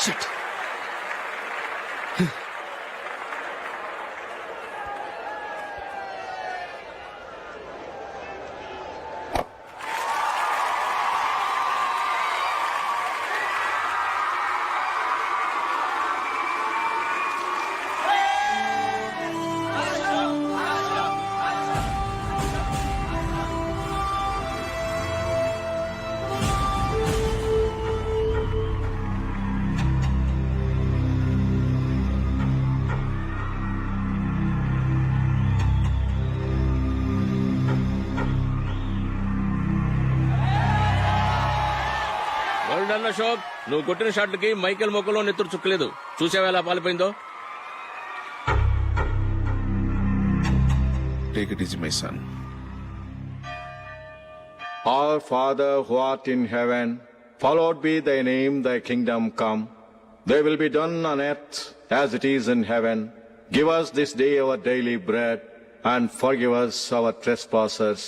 Shit. Ashok, నువ్వు కొట్టిన షాట్లకి Michael మొక్కలో నెత్తురు చుక్కలేదు. చూసావా ఎలా పాలిపోయిందో? Take it easy, my son. Our Father who art in heaven, hallowed be thy name, thy kingdom come. Thy will be done on earth as it is in heaven. Give us this day our daily bread, and forgive us our trespasses,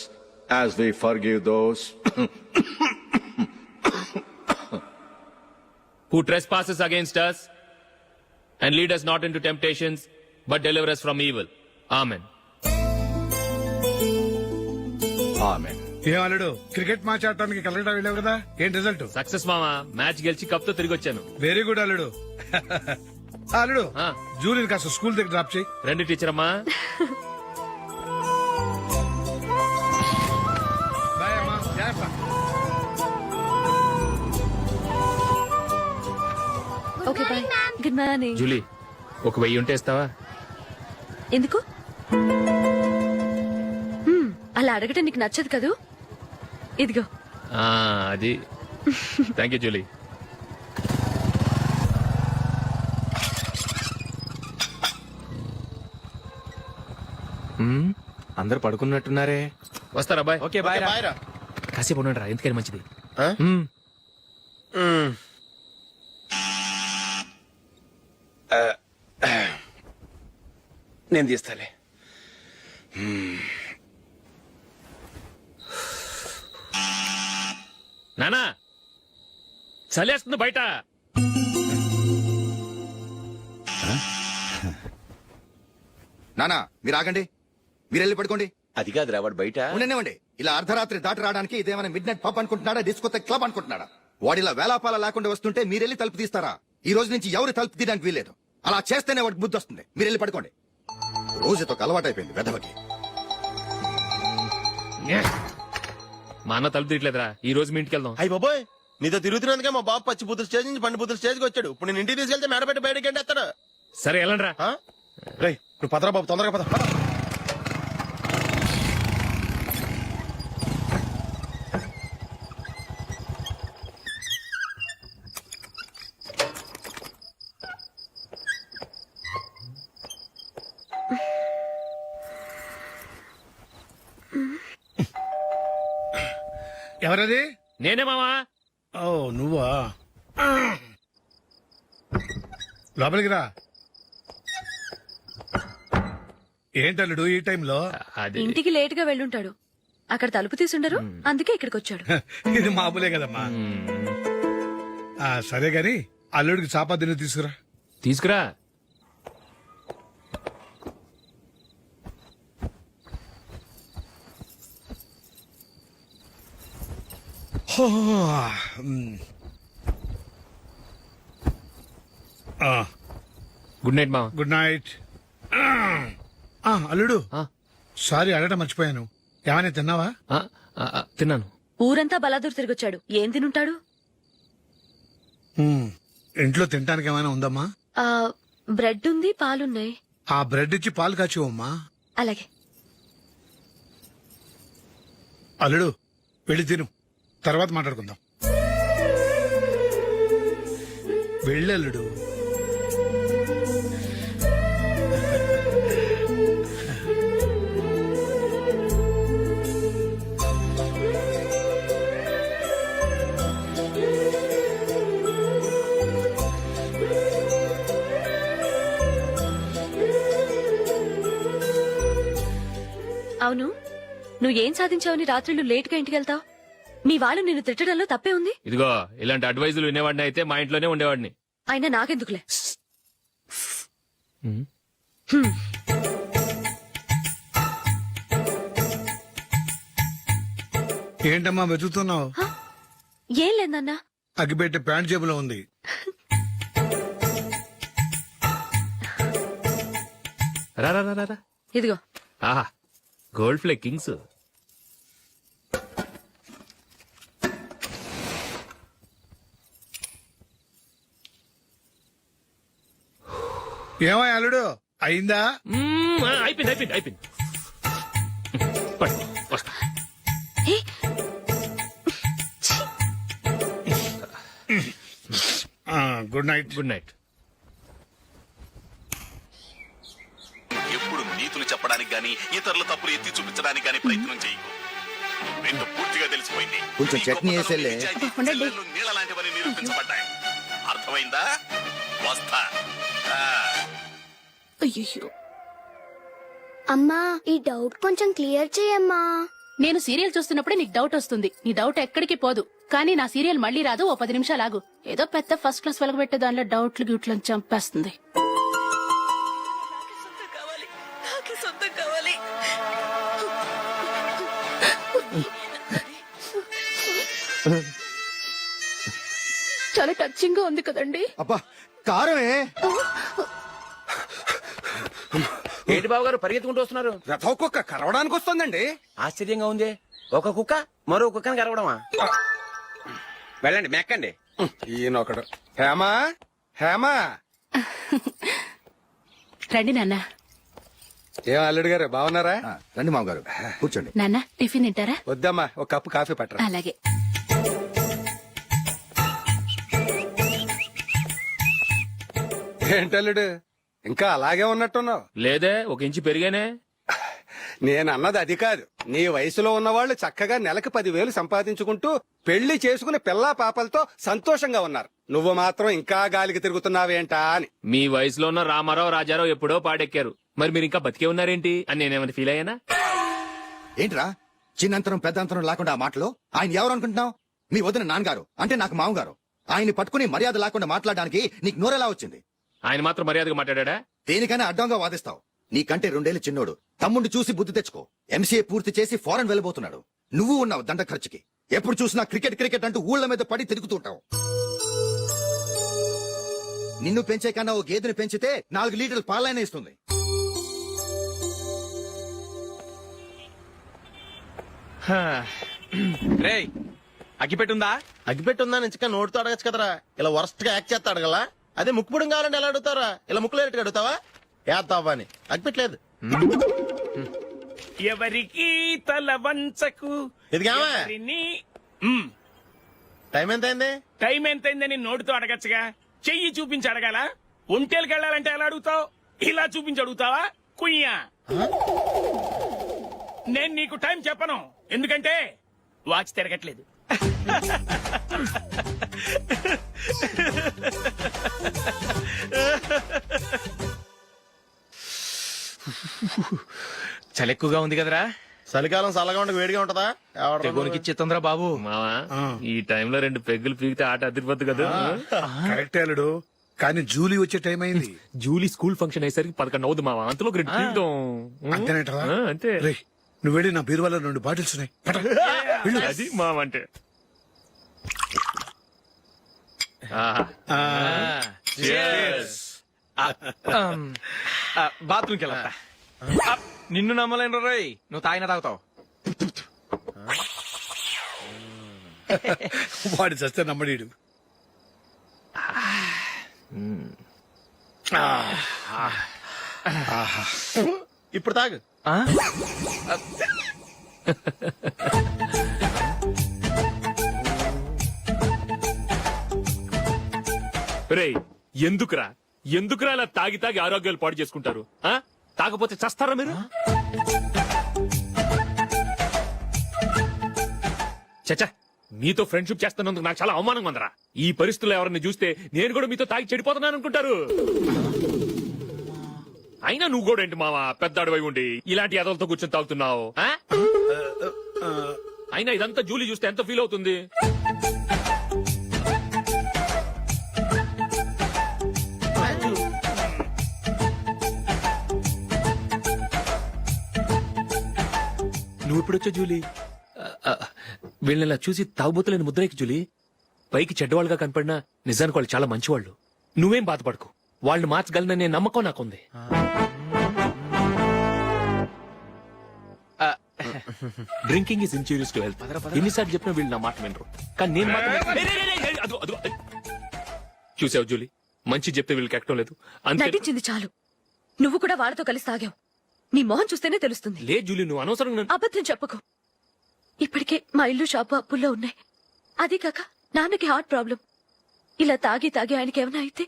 as we forgive those who trespasses against us, and lead us not into temptations, but deliver us from evil. Amen. Amen. ఏమన్నాడు? Cricket match ఆడటానికి కలకటా వెళ్ళావు కదా, ఏం result? Success మామా, match గెలిచి cup తో తిరిగి వచ్చాను. వెరీ గుడ్ అల్లుడు. అల్లుడు, ఆ. జూలిని కాస్త స్కూల్ దగ్గర డ్రాప్ చేయి. రండి టీచర్ అమ్మా. బాయ్ అమ్మా, జాగ్రత్త. Okay bye. Good morning. Julie, ఒక 1000 ఉంటే ఇస్తావా? ఎందుకు? అలా అడగటం నీకు నచ్చదు కదూ. ఇదిగో. అది. Thank you Julie. అందరు పడుకున్నట్టున్నారే. వస్తారా బాయ్? ఓకే బాయ్ రా. కాసేపు ఉండండి రా, ఎందుకని మంచిది. నేను తీస్తాలే. నానా, చలేస్తుంది బయట. నానా మీరు ఆగండి, మీరు వెళ్ళి పడుకోండి. అది కాదురా, వాడు బయట ఉండనివ్వండి. ఇలా అర్ధరాత్రి దాటి రావడానికి ఇదేమైనా మిడ్ నైట్ పబ్ అనుకుంటున్నాడా, డిస్కోతే క్లబ్ అనుకుంటున్నాడా? వాడిలా వేలాపాల లేకుండా వస్తుంటే మీరెళ్ళి తలుపు తీస్తారా? ఈ రోజు నుంచి ఎవరు తలుపు తీయడానికి వీల్లేదు. అలా చేస్తేనే వాడికి బుద్ధి వస్తుంది. మీరు వెళ్ళి పడుకోండి. రోజుతో అలవాటైపోయింది వెధవకి. మా అన్న తలుపు తీయట్లేదురా, ఈ రోజు మీ ఇంటికి వెళ్దాం. అయ్యి బాబోయ్, నీతో తిరుగుతున్నందుకే మా బాబు పచ్చి బుద్ధుల స్టేజ్ నుంచి పండు బుద్ధుల స్టేజ్కి వచ్చాడు. ఇప్పుడు నేను ఇంటికి తీసుకెళ్తే మేడపెట్టి బయటకి ఎండేస్తాడు. సరే వెళ్ళండి రా. రేయ్, నువ్వు పదరా బాబు, తొందరగా పద. ఎవరది? నేనే మామా. ఓ నువ్వా? లోపలికి రా. ఏంటల్లుడు ఈ టైంలో? అది ఇంటికి లేట్ గా వెళ్ళుంటాడు. అక్కడ తలుపు తీసుండరు, అందుకే ఇక్కడికి వచ్చాడు. ఇది మామూలే కదమ్మా. సరే గాని అల్లుడికి చాపాదిని తీసుకురా. తీసుకురా. గుడ్ నైట్ మామ. Good night. అల్లుడు, సారీ అడగటం మర్చిపోయాను. ఏమైనా తిన్నావా? తిన్నాను. ఊరంతా బలాదూర్ తిరిగొచ్చాడు, ఏం తినుంటాడు? ఇంట్లో తినడానికి ఏమైనా ఉందమ్మా? బ్రెడ్ ఉంది, పాలున్నాయి. ఆ బ్రెడ్ ఇచ్చి పాలు కాచివమ్మా. అలాగే. అల్లుడు, వెళ్ళి తిను, తర్వాత మాట్లాడుకుందాం. వెళ్ళల్లుడు. అవును, నువ్వు ఏం సాధించావని రాత్రులు లేట్ గా ఇంటికి వెళ్తావు? మీ వాళ్ళు నిన్ను తిట్టడంలో తప్పే ఉంది. ఇదిగో ఇలాంటి అడ్వైజులు వినేవాడిని అయితే మా ఇంట్లోనే ఉండేవాడిని. అయినా నాకెందుకులే. ఏంటమ్మా వెతుకుతున్నావు? ఏం లేదన్నా. అగ్గిపెట్టే ప్యాంట్ జేబులో ఉంది. రా రా రా రా, రా. ఇదిగో. ఆహా, గోల్డ్ ఫ్లే కింగ్స్. ఏమో అల్లుడు అయిందా? అయిపోయింది అయిపోయింది అయిపోయింది. పట్టు, వస్తా. హే, గుడ్ నైట్. Good night. ఎప్పుడు నీతులు చెప్పడానికి గాని ఇతరుల తప్పులు ఎత్తి చూపించడానికి గాని ప్రయత్నం చేయకు. రెండు పూర్తిగా తెలిసిపోయింది. కొంచెం చట్నీ వేసేలే. నీళ్ళ లాంటివని నిరూపించబడ్డాయి. అర్థమైందా? వస్తా. అయ్యో అమ్మా, ఈ డౌట్ కొంచెం క్లియర్ చేయమ్మా. నేను సీరియల్ చూస్తున్నప్పుడే నీకు డౌట్ వస్తుంది. నీ డౌట్ ఎక్కడికి పోదు. కానీ నా సీరియల్ మళ్ళీ రాదు. ఓ 10 నిమిషాలు ఆగు. ఏదో పెద్ద ఫస్ట్ క్లాస్ వెలగబెట్టే దానిలో డౌట్లు గ్యూట్లను చంపేస్తుంది. చాలా టచింగ్ గా ఉంది కదండి. అబ్బా కారమే. ఏంటి బాబు గారు పరిగెత్తుకుంటూ వస్తున్నారు? రథ కుక్క కరవడానికి వస్తుందండి. ఆశ్చర్యంగా ఉంది. ఒక కుక్క మరో కుక్కని కరవడమా? వెళ్ళండి, మెక్కండి. ఈయనొకడు. హేమా హేమా. రండి నాన్న. ఏం అల్లుడు గారు బాగున్నారా? రండి మామగారు కూర్చోండి. నాన్న టిఫిన్ తింటారా? వద్దమ్మా, ఒక కప్పు కాఫీ పట్టరా. అలాగే. ఏంటల్లుడు ఇంకా అలాగే ఉన్నట్టున్నావు? లేదే, ఒక ఇంచు పెరిగానే. నేను అన్నది అది కాదు. నీ వయసులో ఉన్నవాళ్ళు చక్కగా నెలకు 10,000 సంపాదించుకుంటూ పెళ్లి చేసుకుని పిల్లా పాపలతో సంతోషంగా ఉన్నారు. నువ్వు మాత్రం ఇంకా గాలికి తిరుగుతున్నావేంటా అని. మీ వయసులో ఉన్న రామారావు రాజారావు ఎప్పుడో పాడెక్కారు. మరి మీరు ఇంకా బతికే ఉన్నారేంటి అని నేనేమైనా ఫీల్ అయ్యానా? ఏంట్రా చిన్నంతరం పెద్దంతరం లేకుండా ఆ మాటలు? ఆయన ఎవరు అనుకుంటున్నావు? మీ వదిన నాన్నగారు, అంటే నాకు మామగారు. ఆయన్ని పట్టుకుని మర్యాద లేకుండా మాట్లాడడానికి నీకు నోరెలా వచ్చింది? ఆయన మాత్రం మర్యాదగా మాట్లాడా? దేనికైనా అడ్డంగా వాదిస్తావు. నీకంటే 2 ఏళ్లు చిన్నోడు. తమ్ముడు చూసి బుద్ధి తెచ్చుకో. ఎంసీఏ పూర్తి చేసి ఫారెన్ వెళ్ళబోతున్నాడు. నువ్వు ఉన్నావు దండ ఖర్చుకి. ఎప్పుడు చూసినా క్రికెట్ క్రికెట్ అంటూ ఊళ్ళ మీద పడి తిరుగుతుంటావు. నిన్ను పెంచే కన్నా ఓ గేదెని పెంచితే 4 లీటర్లు పాలైన ఇస్తుంది. రేయ్, అగ్గిపెట్టుందా? అగ్గిపెట్టుందా నుంచి నోటితో అడగచ్చు కదరా. ఇలా వరస్ట్ గా యాక్ట్ చేస్తా అడగలా? అదే ముక్కుపుడం కావాలంటే ఎలా అడుగుతారా? ఇలా ముక్కులు అడుగుతావా? ఏత్తావా అని. అగ్గిపెట్టలేదు. ఎవరికి తల వంచకు. ఇదిగామా టైం ఎంత అయింది? టైం ఎంతైందని నోటితో అడగచ్చుగా. చెయ్యి చూపించి అడగాల? ఒంటేలకు వెళ్ళాలంటే ఎలా అడుగుతావు? ఇలా చూపించి అడుగుతావా? కుయ్యా. నేను నీకు టైం చెప్పను, ఎందుకంటే వాచ్ తిరగట్లేదు. చలి ఎక్కువగా ఉంది కదరా? చలికాలం చల్లగా ఉంటే వేడిగా ఉంటదా? తెగోనికి ఇచ్చేతుందిరా బాబు. మావా, ఈ టైంలో 2 పెగ్గులు పీకితే ఆట అదిరిపోద్దు కదా. కరెక్ట్ అల్లుడు, కానీ జూలీ వచ్చే టైం అయింది. జూలీ స్కూల్ ఫంక్షన్ అయ్యేసరికి 11 అవుతుంది మావా. అంతలో 2 పీకుతాం. అంతేనేటవా? అంతే. రేయ్, నువ్వు వెళ్ళి నా బీరువాలో 2 బాటిల్స్ ఉన్నాయి. పట. వెళ్ళు. అది మావ అంటే. ఆహా. బాత్రూమ్కి వెళ్ళా. నిన్ను నమ్మలేను రోయ్, నువ్వు తాగినా తాగుతావు. వాడు చస్తే నమ్మడీడు. ఇప్పుడు తాగు. రేయ్, ఎందుకురా ఇలా తాగి తాగి ఆరోగ్యాలు పాడు చేసుకుంటారు? తాగపోతే చస్తారా మీరు? చచ్చా, మీతో ఫ్రెండ్షిప్ చేస్తున్నందుకు నాకు చాలా అవమానంగా ఉందరా. ఈ పరిస్థితుల్లో ఎవరిని చూస్తే నేను కూడా మీతో తాగి చెడిపోతున్నాను అనుకుంటారు. అయినా నువ్వు కూడా ఏంటి మావా పెద్ద అడవై ఉండి ఇలాంటి ఎదలతో కూర్చొని తాగుతున్నావు ఆ? అయినా ఇదంతా జూలీ చూస్తే ఎంత ఫీల్ అవుతుంది? నువ్వు ఎప్పుడొచ్చా జూలీ? వీళ్ళని చూసి తాగుబోతులేని ముద్రేకి జూలీ. పైకి చెడ్డవాళ్ళుగా కనపడినా నిజానికి వాళ్ళు చాలా మంచివాళ్ళు. నువ్వేం బాధపడకు, వాళ్ళని మార్చగలననే నమ్మకం నాకుంది. Drinking is injurious to health. ఎన్నిసార్లు చెప్పినా వీళ్ళు నా మాట వినరు, కానీ నేను మాత్రం చూసావు జూలీ, మంచి చెప్తే వీళ్ళకి ఎక్కడం లేదు. అంతే. నటించింది చాలు. నువ్వు కూడా వాళ్ళతో కలిసి తాగావు. నీ మొహం చూస్తేనే తెలుస్తుంది. లే జూలీ, నువ్వు అనవసరంగా అబద్ధం చెప్పకు. ఇప్పటికే మా ఇల్లు షాపు అప్పుల్లో ఉన్నాయి. అదీ కాక నాన్నకి హార్ట్ ప్రాబ్లం. ఇలా తాగి తాగి ఆయనకి ఏమైనా అయితే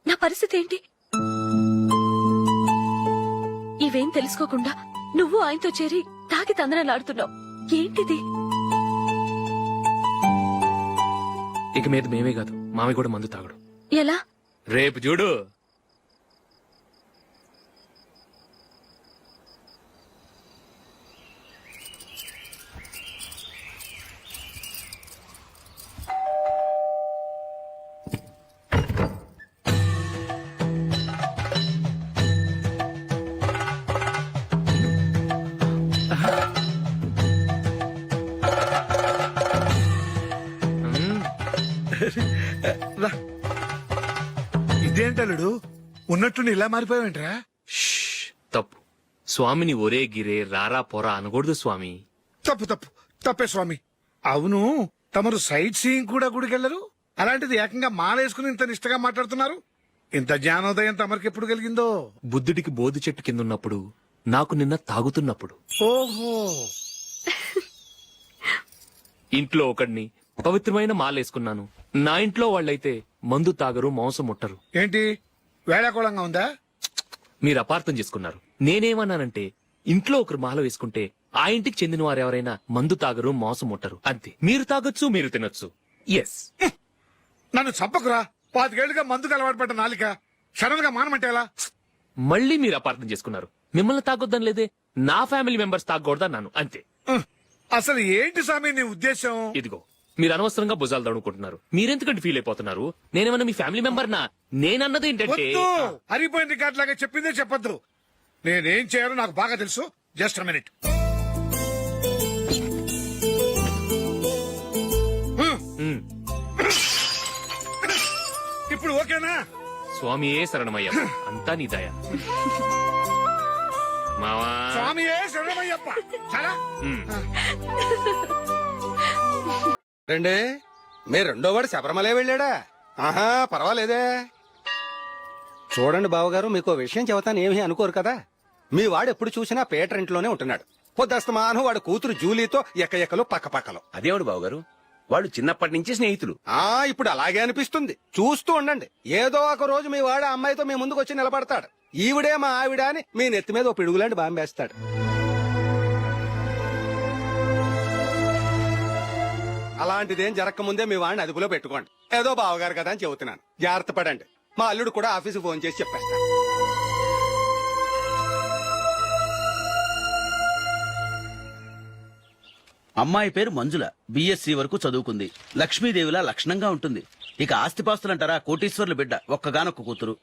నా పరిస్థితి ఏంటి? ఇవేం తెలుసుకోకుండా నువ్వు ఆయనతో చేరి తాగి తందనలాడుతున్నావు. ఏంటిది? ఇక మీద మేమే కాదు, మామి కూడా మందు తాగడు. ఎలా? రేపు చూడు. ఇదేంటలుడు ఉన్నట్టుండి ఇలా మారిపోయావేంట్రా? షష్, తప్పు. స్వామిని ఒరే గిరే రారా పోరా అనకూడదు స్వామి. తప్పు తప్పు తప్పే స్వామి. అవును, తమరు సైట్ సీయింగ్ కూడా గుడికెళ్లరు. అలాంటిది ఏకంగా మాలేసుకుని ఇంత నిష్టగా మాట్లాడుతున్నారు. ఇంత జ్ఞానోదయం తమరికి ఎప్పుడు కలిగిందో? బుద్ధుడికి బోధి చెట్టు కింద ఉన్నప్పుడు, నాకు నిన్న తాగుతున్నప్పుడు. ఓహో, ఇంట్లో ఒకడిని పవిత్రమైన మాలేసుకున్నాను. నా ఇంట్లో వాళ్ళైతే మందు తాగరు, మాంసం ముట్టరు. ఏంటి వేళాకోళంగా ఉందా? మీరు అపార్థం చేసుకున్నారు. నేనేమన్నానంటే, ఇంట్లో ఒకరు మాల వేసుకుంటే ఆ ఇంటికి చెందిన వారు ఎవరైనా మందు తాగరు, మాంసం ముట్టరు, అంతే. మీరు తాగొచ్చు, మీరు తినొచ్చు. ఎస్. నన్ను చంపకురా. 5 ఏళ్లుగా మందుకు అలవాటు పడ్డ నాలిక సడన్ గా మానమంటే ఎలా? మళ్ళీ మీరు అపార్థం చేసుకున్నారు. మిమ్మల్ని తాగొద్దని లేదే, నా ఫ్యామిలీ మెంబర్స్ తాగకూడదన్నాను, అంతే. అసలు ఏంటి స్వామి నీ ఉద్దేశం? ఇదిగో, మీరు అనవసరంగా భుజాలు దడుకుంటున్నారు. మీరెందుకంటే ఫీల్ అయిపోతున్నారు? నేనేమన్నా మీ ఫ్యామిలీ మెంబర్ నా? నేనన్నది ఏంటంటే, వద్దు, హరిపోయిన రికార్డ్ లాగా చెప్పిందే చెప్పొద్దు. నేనేం చేయాలో నాకు బాగా తెలుసు. Just a minute. ఇప్పుడు ఓకేనా? స్వామియే శరణమయ్య, అంతా నీ దయ. మావా, స్వామియే శరణమయ్యప్ప. చాలా రండి. మీ రెండో వాడు శబరిమలే వెళ్ళాడా? ఆహా, పర్వాలేదే. చూడండి బావగారు, మీకు ఓ విషయం చెబుతాను, ఏమీ అనుకోరు కదా. మీ వాడు ఎప్పుడు చూసినా పేటర్ ఇంట్లోనే ఉంటున్నాడు. పొద్దస్తమానం వాడు కూతురు జూలీతో ఎక్కలు పక్కపక్కలు. అదేవిడు బావగారు, వాళ్ళు చిన్నప్పటి నుంచి స్నేహితులు. ఇప్పుడు అలాగే అనిపిస్తుంది. చూస్తూ ఉండండి, ఏదో ఒక రోజు మీ వాడు ఆ అమ్మాయితో మీ ముందుకు వచ్చి నిలబడతాడు. ఈవిడే మా ఆవిడ అని మీ నెత్తి మీద ఓ పిడుగులాంటి బాంబేస్తాడు. అలాంటిదేం జరగకముందే మీ వాడిని అదుపులో పెట్టుకోండి. ఏదో బావగారు కదా అని చెబుతున్నాను, జాగ్రత్త పడండి. మా అల్లుడు కూడా ఆఫీసుకు ఫోన్ చేసి చెప్పేస్తాను. అమ్మాయి పేరు మంజుల, బిఎస్సి వరకు చదువుకుంది. లక్ష్మీదేవిలా లక్షణంగా ఉంటుంది. ఇక ఆస్తిపాస్తులంటారా, కోటీశ్వర్లు బిడ్డ, ఒక్కగానొక్క కూతురు.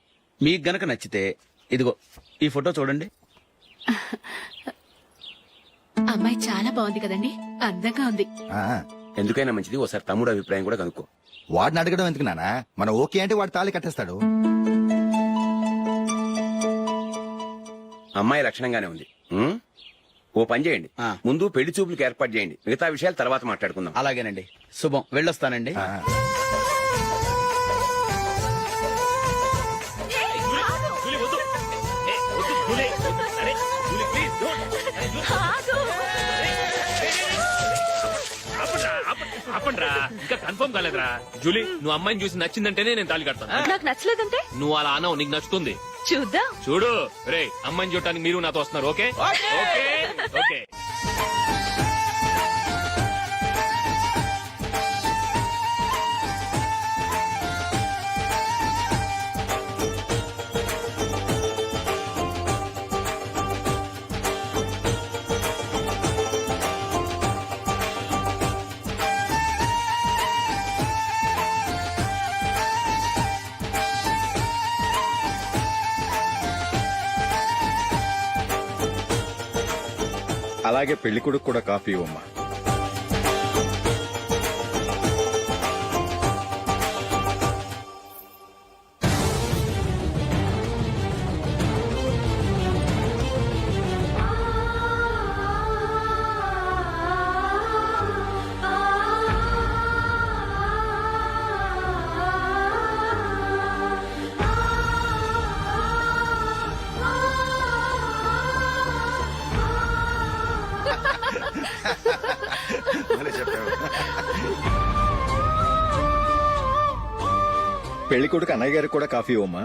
మీకు గనక నచ్చితే ఇదిగో ఈ ఫోటో చూడండి. అమ్మాయి చాలా బాగుంది కదండి, అందంగా ఉంది. ఎందుకైనా మంచిది ఓసారి తమ్ముడు అభిప్రాయం కూడా కనుక్కో. వాడిని అడగడం ఎందుకు నానా? మనం ఓకే అంటే వాడు తాళి కట్టేస్తాడు. అమ్మాయి లక్షణంగానే ఉంది. ఓ పని చేయండి, ముందు పెళ్లి చూపులకు ఏర్పాటు చేయండి. మిగతా విషయాలు తర్వాత మాట్లాడుకుందాం. అలాగేనండి. శుభం, వెళ్ళొస్తానండి. జూలీ, వద్దు. ఏ, వద్దు, జూలీ. అరే, జూలీ, please, don't. ఆపండ్రా, ఇంకా కన్ఫర్మ్ కాలేదురా. జూలీ, నువ్వు అమ్మాయిని చూసి నచ్చిందంటేనే నేను తాళి కడతాను. నాకు నచ్చలేదంటే నువ్వు అలా అనవు, నీకు నచ్చుతుంది. చూద్దాం. చూడు రే, అమ్మాయిని చూడటానికి మీరు నాతో వస్తున్నారు. Okay okay okay. అలాగే పెళ్లి కొడుకు కూడా కాఫీ ఇవ్వమ్మా. పెళ్లి కొడుకు అన్నయ్య గారికి కూడా కాఫీ ఇవ్వమ్మా.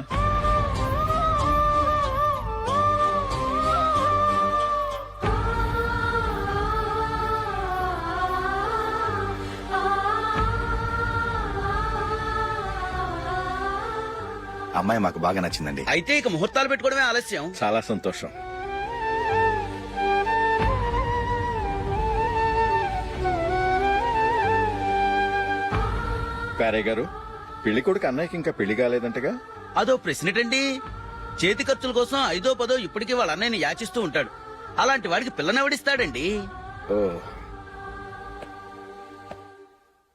అమ్మాయి మాకు బాగా నచ్చిందండి. అయితే ఇక ముహూర్తాలు పెట్టుకోవడమే ఆలస్యం. చాలా సంతోషం. పేరయ్య గారు, పెళ్లి కొడుకు అన్నయ్యకి ఇంకా పెళ్లి కాలేదంటగా? అదో ప్రశ్నటండి. చేతి ఖర్చుల కోసం 5ో 10 ఇప్పటికీ వాళ్ళ అన్నయ్యని యాచిస్తూ ఉంటాడు. అలాంటి వాడికి పిల్లనెవడిస్తాడండి? ఓ,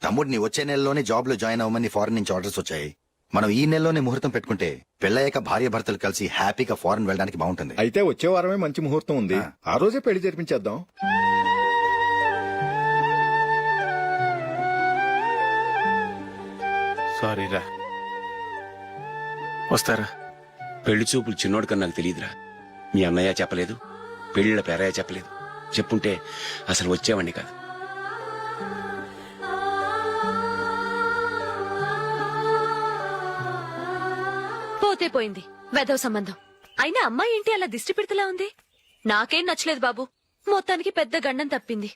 తమ్ముడిని వచ్చే నెలలోనే జాబ్ లో జాయిన్ అవ్వమని ఫారెన్ నుంచి ఆర్డర్స్ వచ్చాయి. మనం ఈ నెలలోనే ముహూర్తం పెట్టుకుంటే పెళ్ళయ్యాక భార్య భర్తలు కలిసి హ్యాపీగా ఫారెన్ వెళ్ళడానికి బాగుంటుంది. అయితే వచ్చే వారమే మంచి ముహూర్తం ఉంది. ఆ రోజే పెళ్లి జరిపించేద్దాం. సారీరా. వస్తారా? పెళ్లి చూపులు చిన్నోడు కన్నా నాకు తెలియదురా. మీ అన్నయ్య చెప్పలేదు, పెళ్లిళ్ళ పేరయ్య చెప్పలేదు. చెప్పుంటే అసలు వచ్చేవాడిని కాదు. పోతే పోయింది వెదవ సంబంధం. అయినా అమ్మాయి ఏంటి అలా దిష్టి పెడతలా ఉంది? నాకేం నచ్చలేదు బాబు. మొత్తానికి పెద్ద గండం తప్పింది.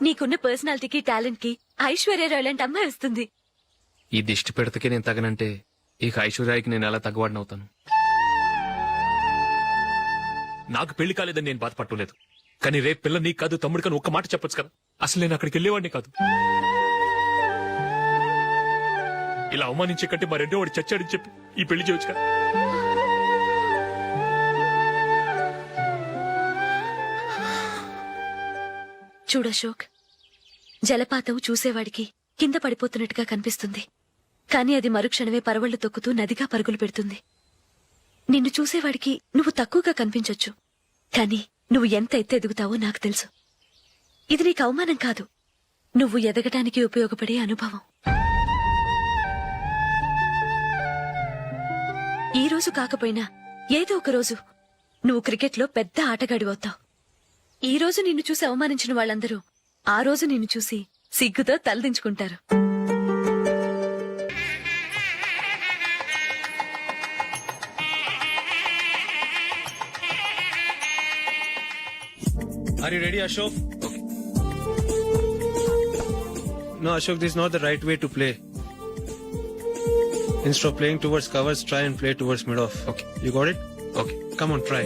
నీకున్న పర్సనాలిటీకి టాలెంట్ కి ఐశ్వర్యరాయ్ లాంటి అమ్మాయి వస్తుంది. ఈ దిష్టి పెడతకే నేను తగనంటే ఇక ఐశ్వర్యానికి నేను ఎలా తగ్గవాడినవుతాను? నాకు పెళ్లి కాలేదని నేను బాధపడలేదు. కానీ రేపు పిల్ల నీకు కాదు తమ్ముడు కానీ ఒక్క మాట చెప్పొచ్చు కదా. అసలు నేను అక్కడికి వెళ్ళేవాడిని కాదు. ఇలా అవమానించే కంటే మా రెండో వాడు చచ్చాడని చెప్పి ఈ పెళ్లి చేయొచ్చు కదా. చూడశోక్, జలపాతం చూసేవాడికి కింద పడిపోతున్నట్టుగా కనిపిస్తుంది. కాని అది మరుక్షణమే పరవళ్లు తొక్కుతూ నదిగా పరుగులు పెడుతుంది. నిన్ను చూసేవాడికి నువ్వు తక్కువగా కనిపించొచ్చు, కాని నువ్వు ఎంత ఎత్తు ఎదుగుతావో నాకు తెలుసు. ఇది నీకు అవమానం కాదు, నువ్వు ఎదగటానికి ఉపయోగపడే అనుభవం. ఈ రోజు కాకపోయినా ఏదో ఒక రోజు నువ్వు క్రికెట్లో పెద్ద ఆటగాడివవుతావు. ఈ రోజు నిన్ను చూసి అవమానించిన వాళ్ళందరూ ఆ రోజు నిన్ను చూసి సిగ్గుతో తలదించుకుంటారు. Are you ready, Ashok? Okay. No, Ashok, this is not the right way to play. Instead of playing towards covers, try and play towards mid-off. Okay. You got it? Okay. Come on, try.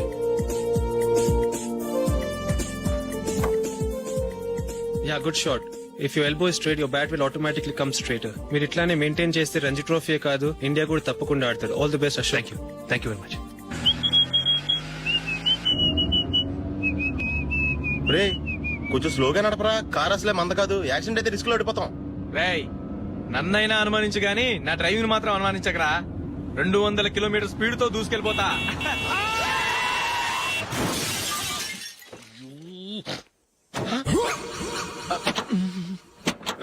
Yeah, good shot. If your elbow is straight, your bat will automatically come straighter. మీరు ఇట్లానే maintain చేస్తే Ranji trophy కాదు India కూడా తప్పకుండా ఆడతాడు. All the best, Ashok. Thank you very much. రే కొంచెం స్లోగా నడపరా, కార్ అసలే మంద కాదు. యాక్సిడెంట్ అయితే రిస్క్ లో ఓడిపోతాం. రేయ్, నన్నైనా అనుమానించు గాని నా డ్రైవింగ్ మాత్రం అనుమానించకరా. 200 కిలోమీటర్ స్పీడ్ తో దూసుకెళ్ళిపోతా.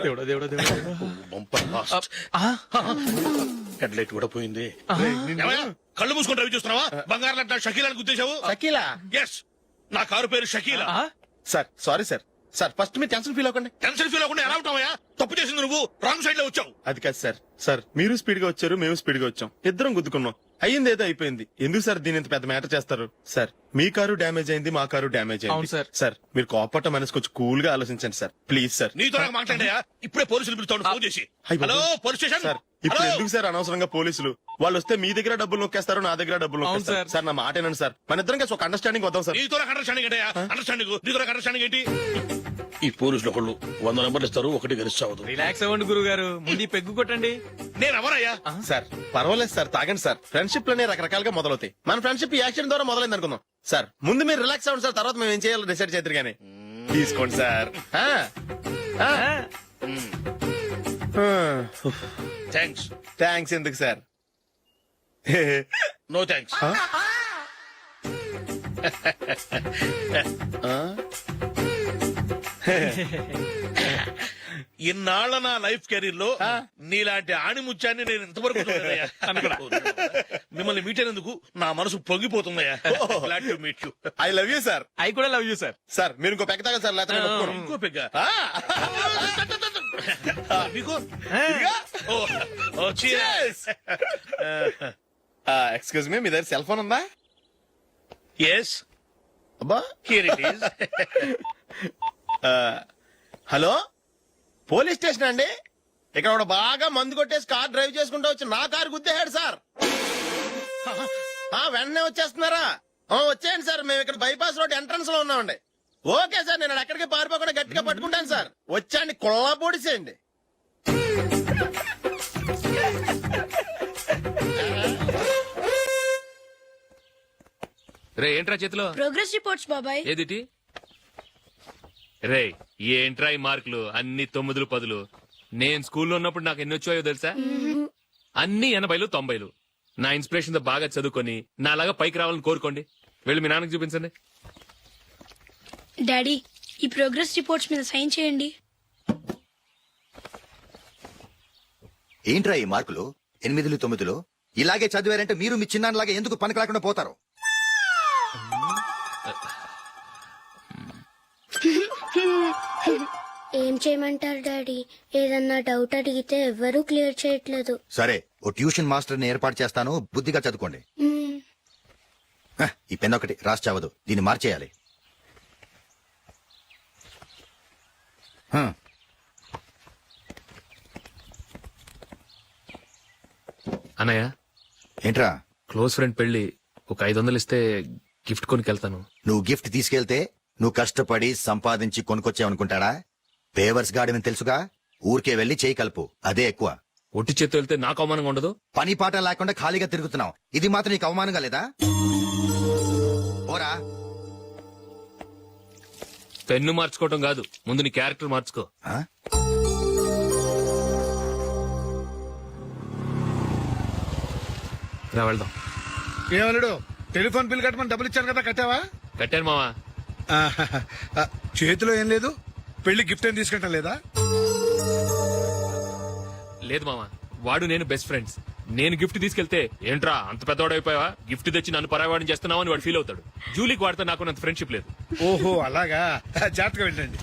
దేవుడా దేవుడా దేవుడా. హెడ్ లైట్ కూడా పోయింది. ఏమయ్య? కళ్ళు మూసుకొని రవి చూస్తున్నావా? బంగారం లాంటి షకీలాని గుర్తించావు? షకీలా? ఎస్, నా కారు పేరు Shakeela. Sir sorry sir. Sir first మీరు టెన్షన్ ఫీల్ అవ్వకండి. టెన్షన్ ఫీల్ అవ్వకుండా ఎలా ఉంటావయ్యా? తప్పు చేసింది నువ్వు, రాంగ్ సైడ్ లో వచ్చావు. అది కాదు సార్. సార్ మీరు స్పీడ్ గా వచ్చారు, మేము స్పీడ్ గా వచ్చాం, ఇద్దరం గుద్దుకున్నాం. అయ్యింది ఏదో అయిపోయింది. ఎందుకు సార్ దీని ఇంత పెద్ద మ్యాటర్ చేస్తారు? సార్ మీ కారు డ్యామేజ్ అయింది, మా కారు డ్యామేజ్ అవును అయింది. సార్. సార్ మీరు కోపట్ట మనసు కొంచెం కూల్ గా ఆలోచించండి సార్, ప్లీజ్ సార్. నీతో నాకు మాట్లాడాయా? ఇప్పుడే పోలీసులు పిలుస్తాను, ఫోన్ చేసి. అయ్ బాబోయ్. Hello police station. సార్ ఇప్పుడు హలో? ఎందుకు సార్ అనవసరంగా పోలీసులు? వాళ్ళు వస్తే మీ దగ్గర డబ్బులు నొక్కేస్తారు, నా దగ్గర డబ్బులు అవును నొక్కేస్తారు. సార్. సార్ నా మాట ఏనండి సార్, మన ఇద్దరం కలిసి ఒక అండర్స్టాండింగ్ వద్దాం సార్. నీతో నాకు అండర్స్టాండింగ్ ఏంటయ్యా? అండర్స్టాండింగ్ నీతో నాకు అండర్స్టాండింగ్ ఏంటి? ఈ పోలీసులు ఒకళ్ళు 100 నెంబర్లు ఇస్తారు, ఒకటి గెలిచావదు. రిలాక్స్ అవ్వండి గురువు గారు, ముందు ఈ పెగ్గు కొట్టండి. నేను ఎవరయ్యా? సార్ పర్వాలేదు సార్, తాగండి సార్. ఫ్రెండ్షిప్ లోనే రకరకాలుగా మొదలవుతాయి. మన ఫ్రెండ్షిప్ ఈ యాక్సిడెంట్ ద్వారా మొదలైంది అనుకుందాం. సార్ ముందు మీరు రిలాక్స్ అవ్వండి సార్, తర్వాత మేము ఏం చేయాలో డిసైడ్ చేద్దరు కానీ. తీసుకోండి సార్. థ్యాంక్స్. థ్యాంక్స్ ఎందుకు సార్? No thanks. ఇన్నాళ్ళ నా లైఫ్ కెరీర్ లో నీలాంటి ఆణిముత్యాన్ని నేను ఇంతవరకు చూడలేదయ్యా. మిమ్మల్ని మీట్ అయినందుకు నా మనసు పొంగిపోతుందయ్యా. Glad to meet you. I love you sir. I కూడా లవ్ యూ సార్. సార్ మీరు ఇంకో పెక్క తాగండి సార్, లేకపోతే నేను ఒప్పుకోను. ఇంకో పెగ్గ మీకు. ఎక్స్క్యూజ్ మీ, మీ దగ్గర సెల్ ఫోన్ ఉందా? ఎస్, అబ్బా, here it is. Hello, police station అండి. ఇక్కడ ఒకడు బాగా మందు కొట్టేసి కార్ డ్రైవ్ చేసుకుంటూ వచ్చి నా కారు గుద్దేశాడు సార్. వెంటనే వచ్చేస్తున్నారా? వచ్చేయండి సార్, మేము ఇక్కడ బైపాస్ రోడ్ ఎంట్రన్స్ లో ఉన్నామండి. ఓకే సార్, నేను ఎక్కడికి పారిపోకుండా గట్టిగా పట్టుకుంటాను సార్. వచ్చాండి, కుళ్ళ పొడిసేయండి. రే ఏంట్రా చేతిలో? ప్రోగ్రెస్ రిపోర్ట్స్ బాబాయ్. ఏదిటి? రే ఏంట్రా ఈ మార్కులు అన్ని 9, 10? నేను స్కూల్లో ఉన్నప్పుడు నాకు ఎన్ని వచ్చాయో తెలుసా? అన్ని 80, 90. నా ఇన్స్పిరేషన్ తో బాగా చదువుకొని నాలాగా పైకి రావాలని కోరుకోండి. వెళ్ళి మీ నాన్నకి చూపించండి. డాడీ, ఈ ప్రోగ్రెస్ రిపోర్ట్స్ మీద సైన్ చేయండి. ఏంట్రా ఈ మార్కులు 8, 9? ఇలాగే చదివారంటే మీరు మీ చిన్నాన్నలాగా ఎందుకు పనికి రాకుండా పోతారు? ఏం చేయమంటారు డాడీ? ఏదన్నా డౌట్ అడిగితే ఎవ్వరూ క్లియర్ చేయట్లేదు. సరే, ఓ ట్యూషన్ మాస్టర్ ని ఏర్పాటు చేస్తాను, బుద్ధిగా చదువుకోండి. ఈ పెన్ ఒకటి రాసి చావదు, దీన్ని మార్చేయాలి. అన్నయ్య, ఏంట్రా? క్లోజ్ ఫ్రెండ్ పెళ్లి, ఒక 500 ఇస్తే గిఫ్ట్ కొనికెళ్తాను. నువ్వు గిఫ్ట్ తీసుకెళ్తే నువ్వు కష్టపడి సంపాదించి కొనుక్కొచ్చావనుకుంటాడా? పేవర్స్ గార్డెన్ తెలుసుగా, ఊరికే వెళ్లి చేయి కలుపు, అదే ఎక్కువ. ఒట్టి చేత్తో వెళ్తే నాకు అవమానంగా ఉండదు? పని పాట లేకుండా ఖాళీగా తిరుగుతున్నావు, ఇది మాత్రం నీకు అవమానంగా లేదా? పోరా. పెన్ను మార్చుకోవటం కాదు, ముందు నీ క్యారెక్టర్ మార్చుకో. ఆ? రా వెళ్దాం. ఏమన్నాడు? టెలిఫోన్ బిల్ కట్టమని డబ్బులు ఇచ్చాను కదా, కట్టావా? కట్టాను మావా. చేతిలో ఏం లేదు, పెళ్లి గిఫ్ట్ ఏం తీసుకుంటా లేదా? లేదు మావా, వాడు నేను బెస్ట్ ఫ్రెండ్స్. నేను గిఫ్ట్ తీసుకెళ్తే ఏంట్రా అంత పెద్దవాడైపోయావా, గిఫ్ట్ తెచ్చి నన్ను పరాయవాడిని చేస్తున్నావు అని వాడు ఫీల్ అవుతాడు. జూలీకి వాడితే నాకు అంత ఫ్రెండ్షిప్ లేదు. ఓహో అలాగా, జాగ్రత్తగా వెళ్ళండి.